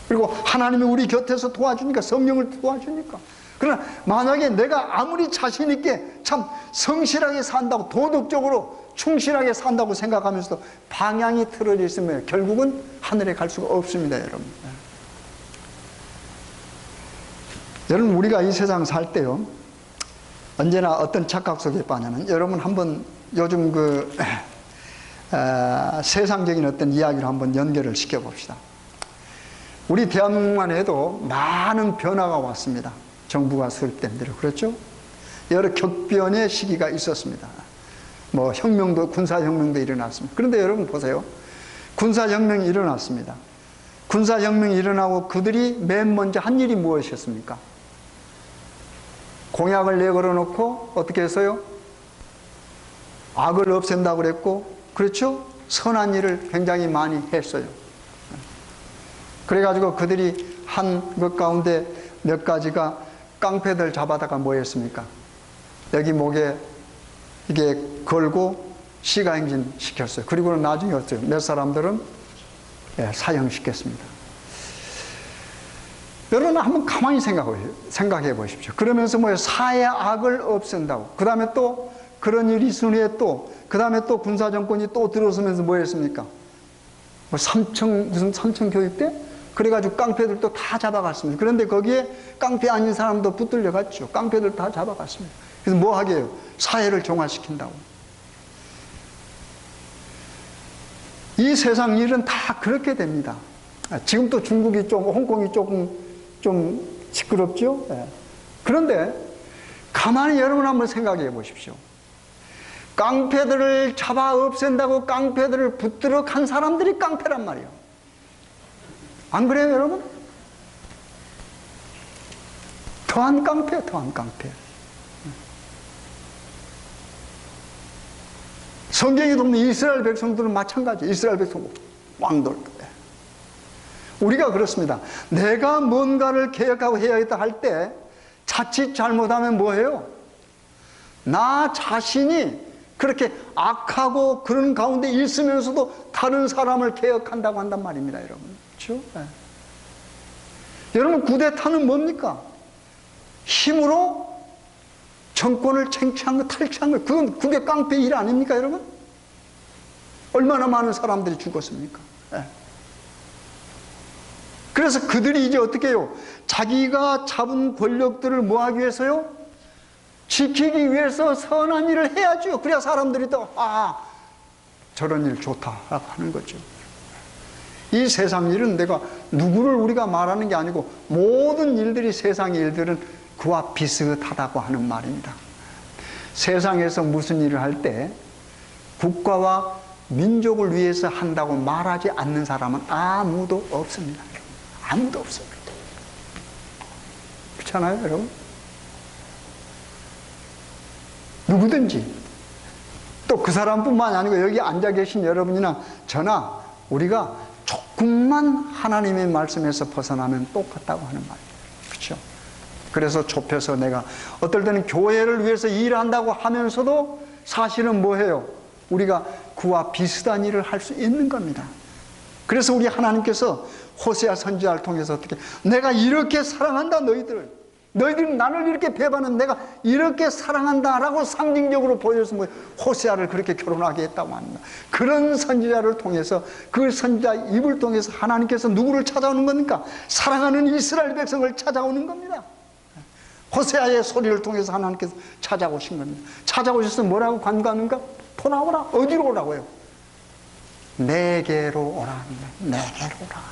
그리고 하나님이 우리 곁에서 도와주니까, 성령을 도와주니까. 그러나 만약에 내가 아무리 자신 있게 참 성실하게 산다고, 도덕적으로 충실하게 산다고 생각하면서도 방향이 틀어져 있으면 결국은 하늘에 갈 수가 없습니다, 여러분. 여러분, 우리가 이 세상 살 때요, 언제나 어떤 착각 속에 빠냐면, 여러분 한번 요즘 세상적인 어떤 이야기를 한번 연결을 시켜 봅시다. 우리 대한민국만 해도 많은 변화가 왔습니다. 정부가 설립된 대로. 그렇죠? 여러 격변의 시기가 있었습니다. 뭐 군사혁명도 일어났습니다. 그런데 여러분 보세요. 군사혁명이 일어났습니다. 군사혁명이 일어나고 그들이 맨 먼저 한 일이 무엇이었습니까? 공약을 내걸어 놓고 어떻게 했어요? 악을 없앤다고 그랬고, 그렇죠? 선한 일을 굉장히 많이 했어요. 그래가지고 그들이 한 것 가운데 몇 가지가, 깡패들 잡아다가 뭐 했습니까? 여기 목에 이게 걸고 시가행진 시켰어요. 그리고는 나중에 어때요? 몇 사람들은 사형시켰습니다. 여러분 한번 가만히 생각해 보십시오. 그러면서 뭐 사회 악을 없앤다고. 그 다음에 또 그런 일이 있은 후에 그 다음에 또 군사정권이 또 들어서면서 뭐 했습니까? 뭐 무슨 삼청 교육 때? 그래가지고 깡패들도 다 잡아갔습니다. 그런데 거기에 깡패 아닌 사람도 붙들려 갔죠. 깡패들 다 잡아갔습니다. 그래서 뭐 하게 해요? 사회를 종화시킨다고. 이 세상 일은 다 그렇게 됩니다. 지금 또 중국이 홍콩이 조금 좀 시끄럽죠? 그런데 가만히 여러분 한번 생각해 보십시오. 깡패들을 잡아 없앤다고 깡패들을 붙들어 간 사람들이 깡패란 말이에요. 안 그래요, 여러분? 더한 깡패, 더한 깡패. 성경에 보면 이스라엘 백성들은 마찬가지. 이스라엘 백성 왕들. 우리가 그렇습니다. 내가 뭔가를 계획하고 해야겠다 할 때 자칫 잘못하면 뭐예요? 나 자신이 그렇게 악하고 그런 가운데 있으면서도 다른 사람을 개혁한다고 한단 말입니다, 여러분. 그렇죠? 네. 여러분, 쿠데타는 뭡니까? 힘으로 정권을 쟁취한 거, 탈취한 거, 그게 깡패 일 아닙니까, 여러분? 얼마나 많은 사람들이 죽었습니까? 네. 그래서 그들이 이제 어떻게 해요? 자기가 잡은 권력들을 뭐 하기 위해서요? 지키기 위해서 선한 일을 해야죠. 그래야 사람들이 또, 저런 일 좋다라고 하는 거죠. 이 세상 일은 누구를 우리가 말하는 게 아니고 모든 일들이, 세상의 일들은 그와 비슷하다고 하는 말입니다. 세상에서 무슨 일을 할 때 국가와 민족을 위해서 한다고 말하지 않는 사람은 아무도 없습니다. 아무도 없습니다. 그렇잖아요, 여러분? 누구든지. 또 그 사람뿐만이 아니고 여기 앉아 계신 여러분이나 저나 우리가 조금만 하나님의 말씀에서 벗어나면 똑같다고 하는 말이에요. 그렇죠? 그래서 좁혀서 내가 어떨 때는 교회를 위해서 일한다고 하면서도 사실은 뭐예요? 우리가 그와 비슷한 일을 할 수 있는 겁니다. 그래서 우리 하나님께서 호세아 선지자를 통해서 어떻게, 내가 이렇게 사랑한다 너희들을 나를 이렇게 배반하는 내가 이렇게 사랑한다라고 상징적으로 보여줘서 뭐 호세아를 그렇게 결혼하게 했다고 합니다. 그런 선지자를 통해서, 그 선지자 입을 통해서 하나님께서 누구를 찾아오는 겁니까? 사랑하는 이스라엘 백성을 찾아오는 겁니다. 호세아의 소리를 통해서 하나님께서 찾아오신 겁니다. 찾아오셔서 뭐라고 간구하는가? 돌아오라. 어디로 오라고요? 내게로 오라. 내게로 오라.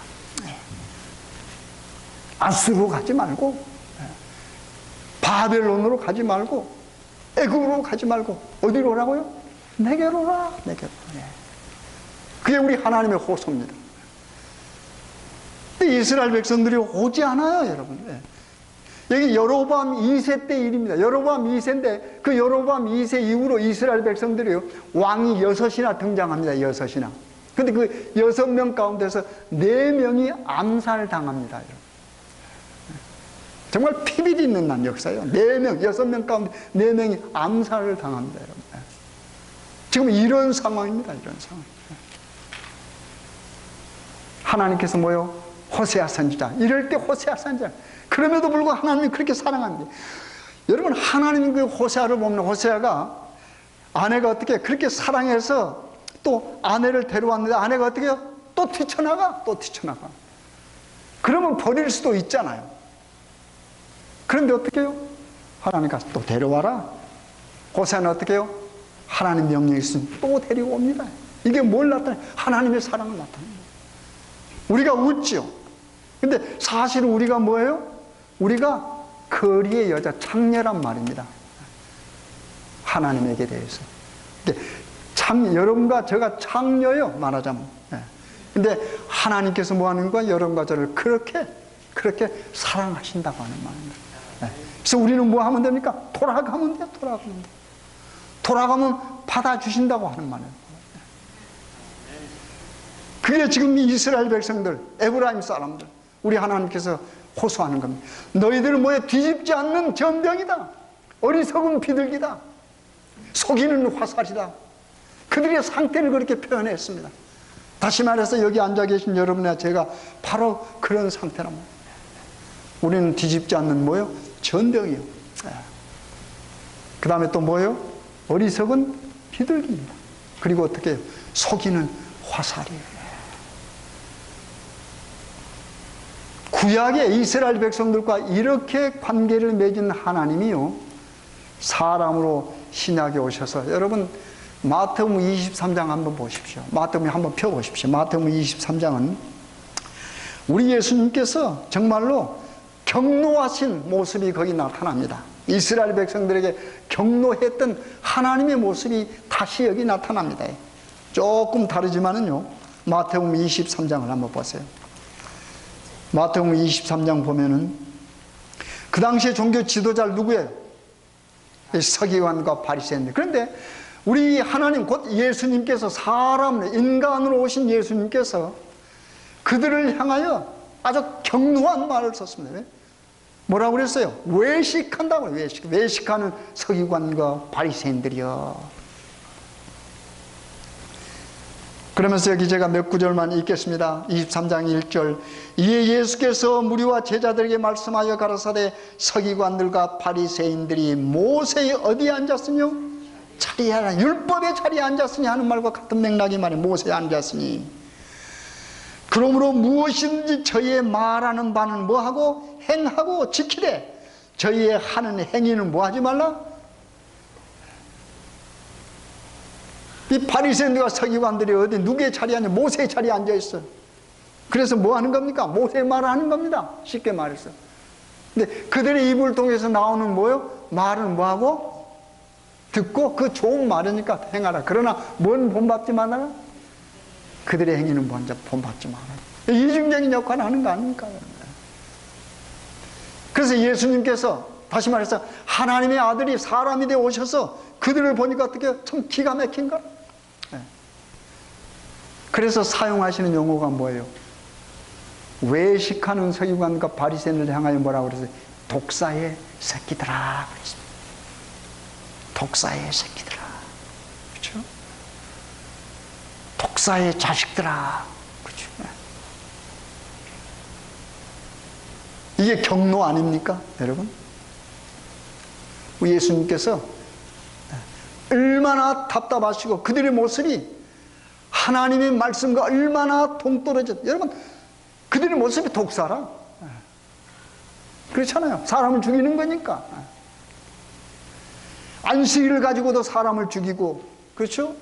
아수르로 가지 말고, 바벨론으로 가지 말고, 애굽으로 가지 말고 어디로 오라고요? 내게로 오라. 내게로. 그게 우리 하나님의 호소입니다. 이스라엘 백성들이 오지 않아요, 여러분. 여기 여로보암 2세 때 일입니다. 여로보암 2세인데 그 여로보암 2세 이후로 이스라엘 백성들이요, 왕이 6이나 등장합니다. 6이나. 근데 그 6명 가운데서 4명이 암살당합니다, 여러분. 정말 피비리 있는 난 역사예요. 4명, 6명 가운데 4명이 암살을 당합니다, 여러분. 지금 이런 상황입니다. 이런 상황. 하나님께서 뭐요? 호세아 선지자. 이럴 때 호세아 선지자. 그럼에도 불구하고 하나님이 그렇게 사랑합니다. 여러분, 하나님 그 호세아를 보면 호세아가 아내가 어떻게 그렇게 사랑해서 또 아내를 데려왔는데 아내가 어떻게 해요? 또 뛰쳐나가. 또 뛰쳐나가. 그러면 버릴 수도 있잖아요. 그런데 어떻게 해요? 하나님 가서 또 데려와라. 호세아는 어떻게 해요? 하나님 명령이 있으면 또 데리고 옵니다. 이게 뭘 나타내요? 하나님의 사랑을 나타냅니다. 우리가 웃죠. 근데 사실 우리가 뭐예요? 우리가 거리의 여자, 창녀란 말입니다. 하나님에게 대해서. 여러분과 제가 창녀요, 말하자면. 근데 하나님께서 뭐 하는 거야? 여러분과 저를 그렇게 사랑하신다고 하는 말입니다. 그래서 우리는 뭐 하면 됩니까? 돌아가면 돼요, 돌아가면 돼요. 돌아가면 받아주신다고 하는 말이에요. 그게 지금 이스라엘 백성들, 에브라임 사람들, 우리 하나님께서 호소하는 겁니다. 너희들은 뭐에 뒤집지 않는 전병이다. 어리석은 비둘기다. 속이는 화살이다. 그들의 상태를 그렇게 표현했습니다. 다시 말해서 여기 앉아 계신 여러분과 제가 바로 그런 상태란 말이에요. 우리는 뒤집지 않는 뭐요? 전병이요. 그 다음에 또 뭐요? 어리석은 비둘기입니다. 그리고 어떻게 해요? 속이는 화살이에요. 구약의 이스라엘 백성들과 이렇게 관계를 맺은 하나님이요, 사람으로 신약에 오셔서, 여러분 마태복음 23장 한번 보십시오. 마태복음 한번 펴보십시오. 마태복음 23장은 우리 예수님께서 정말로 경노하신 모습이 거기 나타납니다. 이스라엘 백성들에게 경노했던 하나님의 모습이 다시 여기 나타납니다. 조금 다르지만은요, 마태복음 23장을 한번 보세요. 마태복음 23장 보면은 그 당시에 종교 지도자를 누구예요? 서기관과 바리새인들. 그런데 우리 하나님 곧 예수님께서 인간으로 오신 예수님께서 그들을 향하여 아주 경노한 말을 썼습니다. 뭐라고 그랬어요? 외식한다고요. 외식하는 서기관과 바리새인들이요. 그러면서 여기 제가 몇 구절만 읽겠습니다. 23장 1절. 이에 예수께서 무리와 제자들에게 말씀하여 가라사대 서기관들과 바리새인들이 모세의 어디에 앉았으며 자리에 앉았으니, 율법의 자리에 앉았으니 하는 말과 같은 맥락이 말이에요. 모세에 앉았으니. 그러므로 무엇이든지 저희의 말하는 바는 뭐하고 행하고 지키되 저희의 하는 행위는 뭐하지 말라? 이 바리새인들과 서기관들이 어디 누구의 자리에 앉아? 모세의 자리에 앉아 있어요. 그래서 뭐 하는 겁니까? 모세의 말을 하는 겁니다. 쉽게 말해서. 근데 그들의 입을 통해서 나오는 뭐요? 말은 뭐하고? 듣고 그 좋은 말이니까 행하라. 그러나 뭔 본받지 말아라? 그들의 행위는 먼저 본받지 말아라. 이중적인 역할을 하는 거 아닙니까? 그래서 예수님께서 다시 말해서 하나님의 아들이 사람이 되어 오셔서 그들을 보니까 어떻게 참 기가 막힌가? 그래서 사용하시는 용어가 뭐예요? 외식하는 서기관과 바리새인을 향하여 뭐라고 그랬어요? 독사의 새끼들아 그랬습니다. 독사의 새끼들아. 그렇죠? 독사의 자식들아. 그렇죠? 이게 경노 아닙니까? 여러분? 우리 예수님께서 얼마나 답답하시고 그들의 모습이 하나님의 말씀과 얼마나 동떨어졌. 여러분, 그들의 모습이 독사라. 그렇잖아요. 사람을 죽이는 거니까. 안식일을 가지고도 사람을 죽이고, 그렇죠?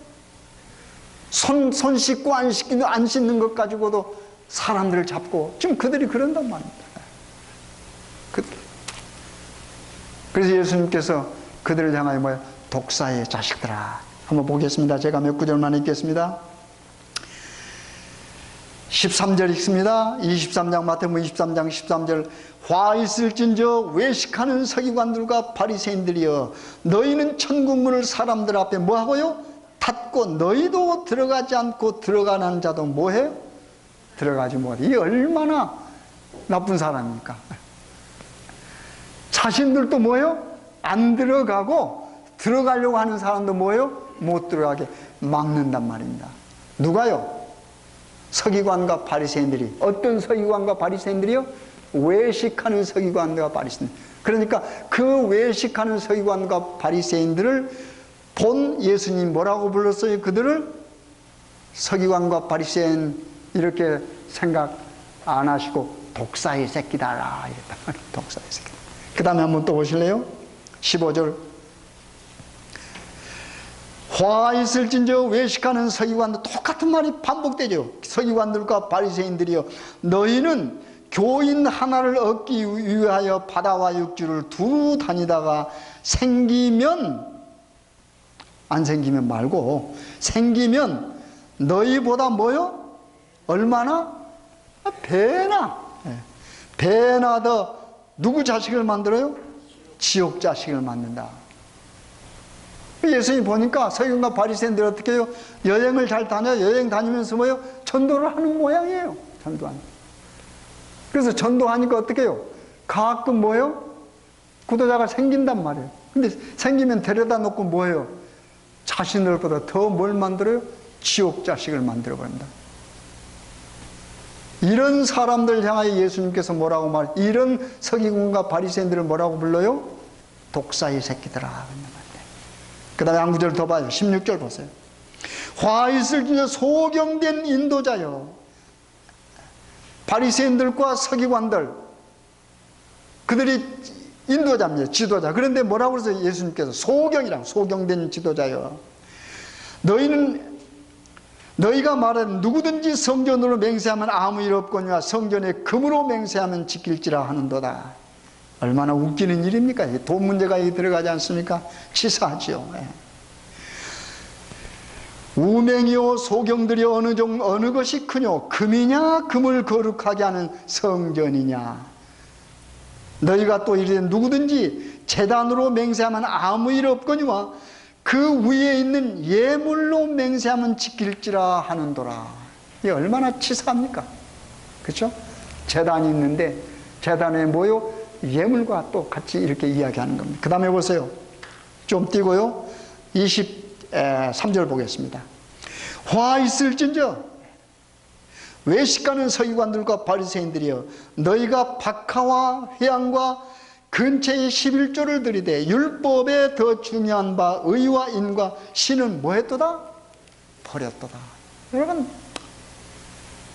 손 씻고 안 씻는 것 가지고도 사람들을 잡고, 지금 그들이 그런단 말입니다. 그래서 예수님께서 그들을 향하여 뭐야? 독사의 자식들아. 한번 보겠습니다. 제가 몇 구절만 읽겠습니다. 13절 읽습니다. 23장 마태복음 23장 13절. 화 있을진저 외식하는 서기관들과 바리새인들이여 너희는 천국 문을 사람들 앞에 뭐하고요? 닫고 너희도 들어가지 않고 들어가는 자도 뭐해요? 들어가지 못해. 이 얼마나 나쁜 사람입니까? 자신들도 뭐예요? 안 들어가고 들어가려고 하는 사람도 뭐예요? 못 들어가게 막는단 말입니다. 누가요? 서기관과 바리새인들이. 어떤 서기관과 바리새인들이요? 외식하는 서기관과 바리새인. 그러니까 그 외식하는 서기관과 바리새인들을 본 예수님 뭐라고 불렀어요? 그들을 서기관과 바리새인 이렇게 생각 안 하시고 독사의 새끼다라 이랬단 말이에요. 독사의 새끼. 그 다음에 한번 또 보실래요? 15절. 화 있을진저 외식하는 서기관들, 똑같은 말이 반복되죠. 서기관들과 바리새인들이여, 너희는 교인 하나를 얻기 위하여 바다와 육지를 두루 다니다가 생기면, 안 생기면 말고 생기면 너희보다 뭐요? 얼마나? 배나 더 누구 자식을 만들어요? 지옥 자식을 만든다. 예수님 보니까 서기관과 바리새인들 어떻게 해요? 여행을 잘 다녀. 여행 다니면서 뭐요? 전도를 하는 모양이에요. 전도하는. 그래서 전도하니까 어떻게 해요? 가끔 뭐예요? 구도자가 생긴단 말이에요. 근데 생기면 데려다 놓고 뭐예요? 자신들보다 더 뭘 만들어요? 지옥 자식을 만들어 버린다. 이런 사람들 향하여 예수님께서 뭐라고 이런 서기관과 바리새인들을 뭐라고 불러요? 독사의 새끼들아. 그 다음에 한 구절 더 봐요. 16절 보세요. 화 있을진저 소경된 인도자여. 바리새인들과 서기관들, 그들이 인도자입니다. 지도자. 그런데 뭐라고 그러세요? 예수님께서 소경된 지도자여. 너희가 말하는 누구든지 성전으로 맹세하면 아무 일 없거니와 성전에 금으로 맹세하면 지킬지라 하는도다. 얼마나 웃기는 일입니까? 돈 문제가 들어가지 않습니까? 치사하지요. 우맹이요 소경들이 어느 것이 크뇨? 금이냐 금을 거룩하게 하는 성전이냐? 너희가 또 이르되 누구든지 제단으로 맹세하면 아무 일 없거니와 그 위에 있는 예물로 맹세하면 지킬지라 하는도라. 이게 얼마나 치사합니까? 그렇죠? 제단이 있는데 제단에 뭐요? 예물과 또 같이 이렇게 이야기하는 겁니다. 그 다음에 보세요. 좀 띄고요. 23절 보겠습니다. 화 있을진저 외식하는 서기관들과 바리새인들이여, 너희가 박하와 회양과 근처에 11조를 들이되 율법에 더 중요한 바 의와 인과 신은 뭐했도다? 버렸도다. 여러분,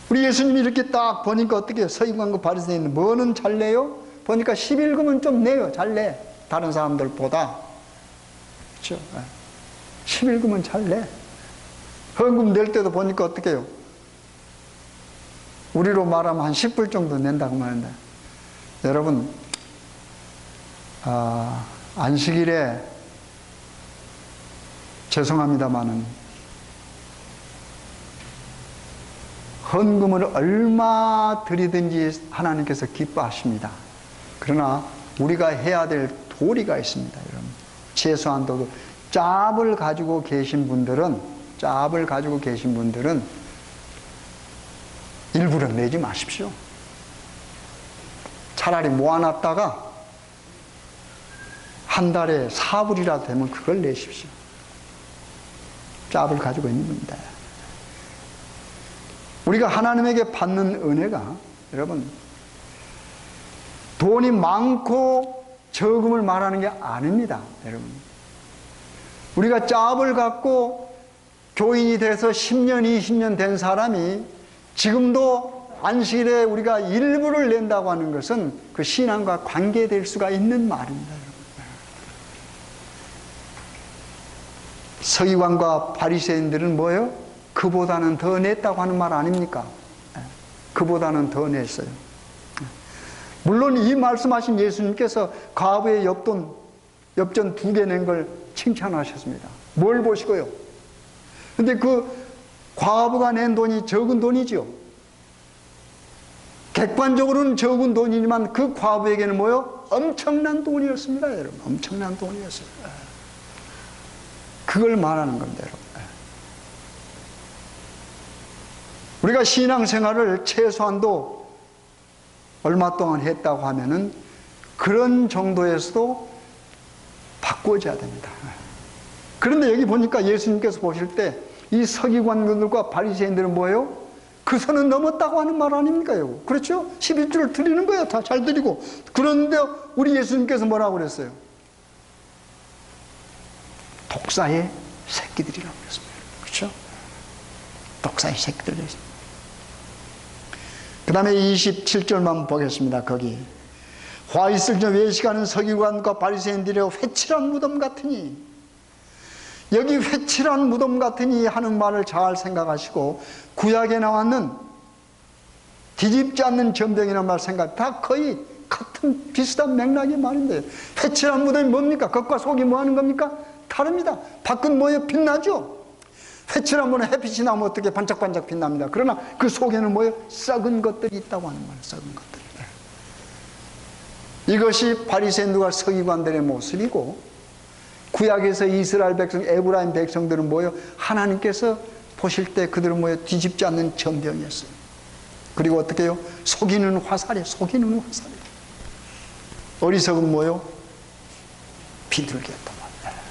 우리 예수님이 이렇게 딱 보니까 어떻게 해요? 서기관과 바리새인 뭐는 잘 내요? 보니까 11금은 좀 내요. 잘 내. 다른 사람들보다. 그렇죠? 11금은 잘 내. 헌금 낼 때도 보니까 어떻게 해요? 우리로 말하면 한 10불 정도 낸다고 말한다. 여러분, 안식일에 죄송합니다마는 헌금을 얼마 드리든지 하나님께서 기뻐하십니다. 그러나 우리가 해야 될 도리가 있습니다. 여러분, 최소한도 짭을 가지고 계신 분들은 일부러 내지 마십시오. 차라리 모아놨다가 한 달에 4불이라도 되면 그걸 내십시오. 짭을 가지고 있는 겁니다. 우리가 하나님에게 받는 은혜가, 여러분, 돈이 많고 적음을 말하는 게 아닙니다. 여러분, 우리가 짭을 갖고 교인이 돼서 10년, 20년 된 사람이 지금도 안식일에 우리가 일부를 낸다고 하는 것은 그 신앙과 관계될 수가 있는 말입니다. 여러분. 서기관과 바리새인들은 뭐예요? 그보다는 더 냈다고 하는 말 아닙니까? 그보다는 더 냈어요. 물론 이 말씀하신 예수님께서 과부의 엽전 2개 낸 걸 칭찬하셨습니다. 뭘 보시고요? 근데 그 과부가 낸 돈이 적은 돈이죠. 객관적으로는 적은 돈이지만 그 과부에게는 뭐요? 엄청난 돈이었습니다, 여러분. 엄청난 돈이었어요. 그걸 말하는 겁니다, 여러분. 우리가 신앙생활을 최소한도 얼마 동안 했다고 하면은 그런 정도에서도 바꿔줘야 됩니다. 그런데 여기 보니까 예수님께서 보실 때 이 서기관들과 바리새인들은 뭐예요? 그 선은 넘었다고 하는 말 아닙니까? 그렇죠? 11조를 드리는 거예요. 다 잘 드리고. 그런데 우리 예수님께서 뭐라고 그랬어요? 독사의 새끼들이라고 그랬습니다. 그렇죠? 독사의 새끼들. 그 다음에 27절만 보겠습니다. 거기 화 있을 때 외식하는 서기관과 바리새인들의 회칠한 무덤 같으니, 여기 회칠한 무덤 같으니 하는 말을 잘 생각하시고, 구약에 나왔는 뒤집지 않는 전병이라는 말 생각, 다 거의 같은 비슷한 맥락의 말인데요. 회칠한 무덤이 뭡니까? 겉과 속이 뭐 하는 겁니까? 다릅니다. 밖은 뭐예요? 빛나죠? 회칠한 무덤에 햇빛이 나면 어떻게 반짝반짝 빛납니다. 그러나 그 속에는 뭐예요? 썩은 것들이 있다고 하는 말이에요. 썩은 것들. 이것이 바리새인들과 서기관들의 모습이고, 구약에서 이스라엘 백성, 에브라임 백성들은 뭐예요? 하나님께서 보실 때 그들은 뭐예요? 뒤집지 않는 전병이었어요. 그리고 어떻게 해요? 속이는 화살이에요. 속이는 화살이에요. 어리석은 뭐예요? 비둘기 했단 말이에요.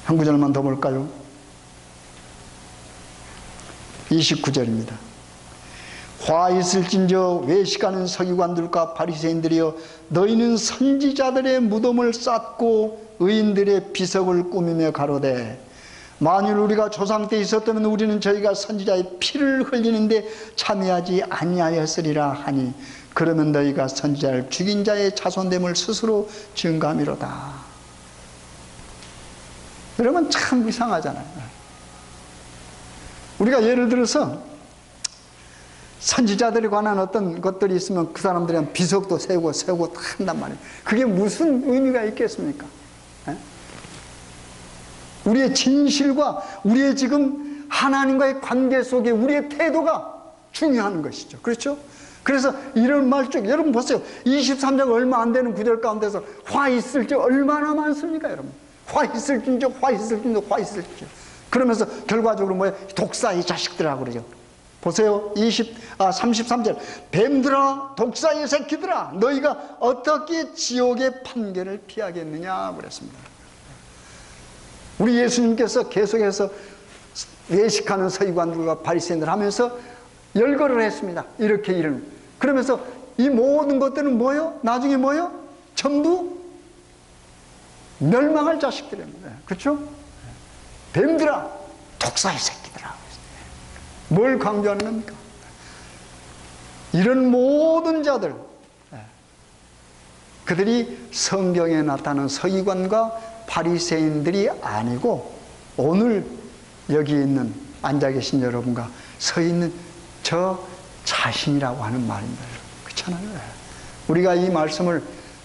한 구절만 더 볼까요? 29절입니다. 화 있을진저 외식하는 서기관들과 바리새인들이여, 너희는 선지자들의 무덤을 쌓고 의인들의 비석을 꾸미며 가로되, 만일 우리가 조상 때 있었다면 우리는 저희가 선지자의 피를 흘리는데 참여하지 아니하였으리라 하니, 그러면 너희가 선지자를 죽인 자의 자손됨을 스스로 증감이로다. 여러분, 참 이상하잖아요. 우리가 예를 들어서 선지자들에 관한 어떤 것들이 있으면 그 사람들은 비석도 세우고 다 한단 말이에요. 그게 무슨 의미가 있겠습니까? 우리의 진실과 우리의 지금 하나님과의 관계 속에 우리의 태도가 중요한 것이죠. 그렇죠? 그래서 이런 말 쭉, 여러분 보세요. 23장 얼마 안 되는 구절 가운데서 화 있을지 얼마나 많습니까, 여러분? 화 있을진저, 화 있을진저, 화 있을진저. 그러면서 결과적으로 뭐예요? 독사의 자식들이라고 그러죠. 보세요. 33절. 뱀들아, 독사의 새끼들아, 너희가 어떻게 지옥의 판결을 피하겠느냐 그랬습니다. 우리 예수님께서 계속해서 외식하는 서기관들과 바리새인들 하면서 열거를 했습니다. 이렇게 이런. 그러면서 이 모든 것들은 뭐예요? 나중에 뭐예요? 전부 멸망할 자식들입니다. 그렇죠? 뱀들아, 독사의 새끼들아. 뭘 강조하는 겁니까? 이런 모든 자들, 그들이 성경에 나타나는 서기관과 바리새인들이 아니고, 오늘 여기 있는 앉아 계신 여러분과 서 있는 저 자신이라고 하는 말입니다. 그렇잖아요. 우리가 이 말씀을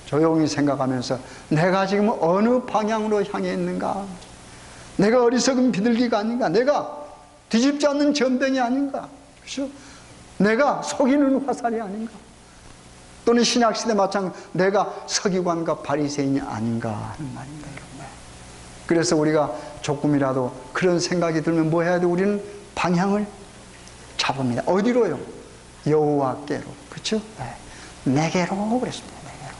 조용히 생각하면서 내가 지금 어느 방향으로 향해 있는가? 내가 어리석은 비둘기가 아닌가? 내가 뒤집지 않는 전병이 아닌가? 그렇죠? 내가 속이는 화살이 아닌가? 또는 신약시대 마찬가지로 내가 서기관과 바리새인이 아닌가 하는 말입니다. 여러분. 그래서 우리가 조금이라도 그런 생각이 들면 뭐 해야 돼? 우리는 방향을 잡습니다. 어디로요? 여호와께로. 그렇죠? 내게로 그랬습니다. 내게로.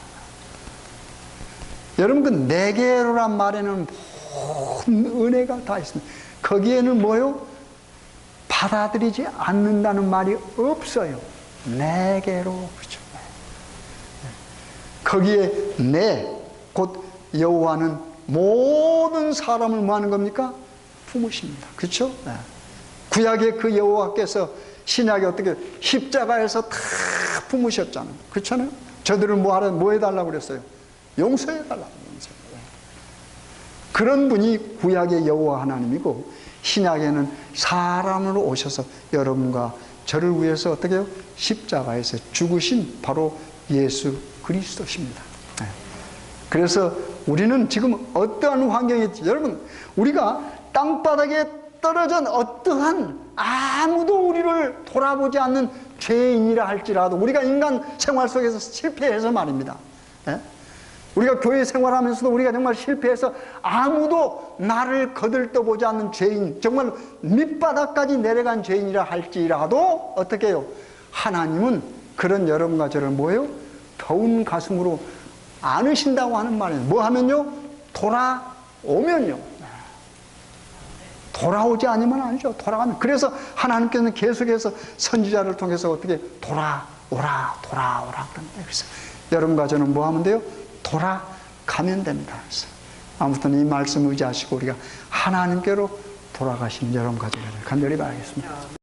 여러분, 그 내게로란 말에는 모든 은혜가 다 있습니다. 거기에는 뭐요? 받아들이지 않는다는 말이 없어요. 내게로. 그렇죠? 거기에 곧 여호와는 모든 사람을 뭐 하는 겁니까? 품으십니다. 그렇죠? 구약의 그 여호와께서 신약에 어떻게 십자가에서 다 품으셨잖아요. 그렇잖아요? 저들을 뭐 해달라고 그랬어요? 용서해달라고. 그런 분이 구약의 여호와 하나님이고, 신약에는 사람으로 오셔서 여러분과 저를 위해서 어떻게 해요? 십자가에서 죽으신 바로 예수 그리스도십니다. 그래서 우리는 지금 어떠한 환경에, 여러분, 우리가 땅바닥에 떨어진 어떠한 아무도 우리를 돌아보지 않는 죄인이라 할지라도, 우리가 인간 생활 속에서 실패해서 말입니다. 우리가 교회 생활하면서도 우리가 정말 실패해서 아무도 나를 거들떠보지 않는 죄인, 정말 밑바닥까지 내려간 죄인이라 할지라도 어떻게 해요? 하나님은 그런 여러분과 저를 뭐예요? 더운 가슴으로 안으신다고 하는 말이에요. 뭐 하면요? 돌아오면요. 돌아오지 않으면 아니죠. 돌아가면. 그래서 하나님께서는 계속해서 선지자를 통해서 어떻게 돌아오라 그런다. 그래서 여러분과 저는 뭐 하면 돼요? 돌아가면 됩니다. 그래서 아무튼 이 말씀 의지하시고 우리가 하나님께로 돌아가신 여러분과 제가 간절히 바라겠습니다.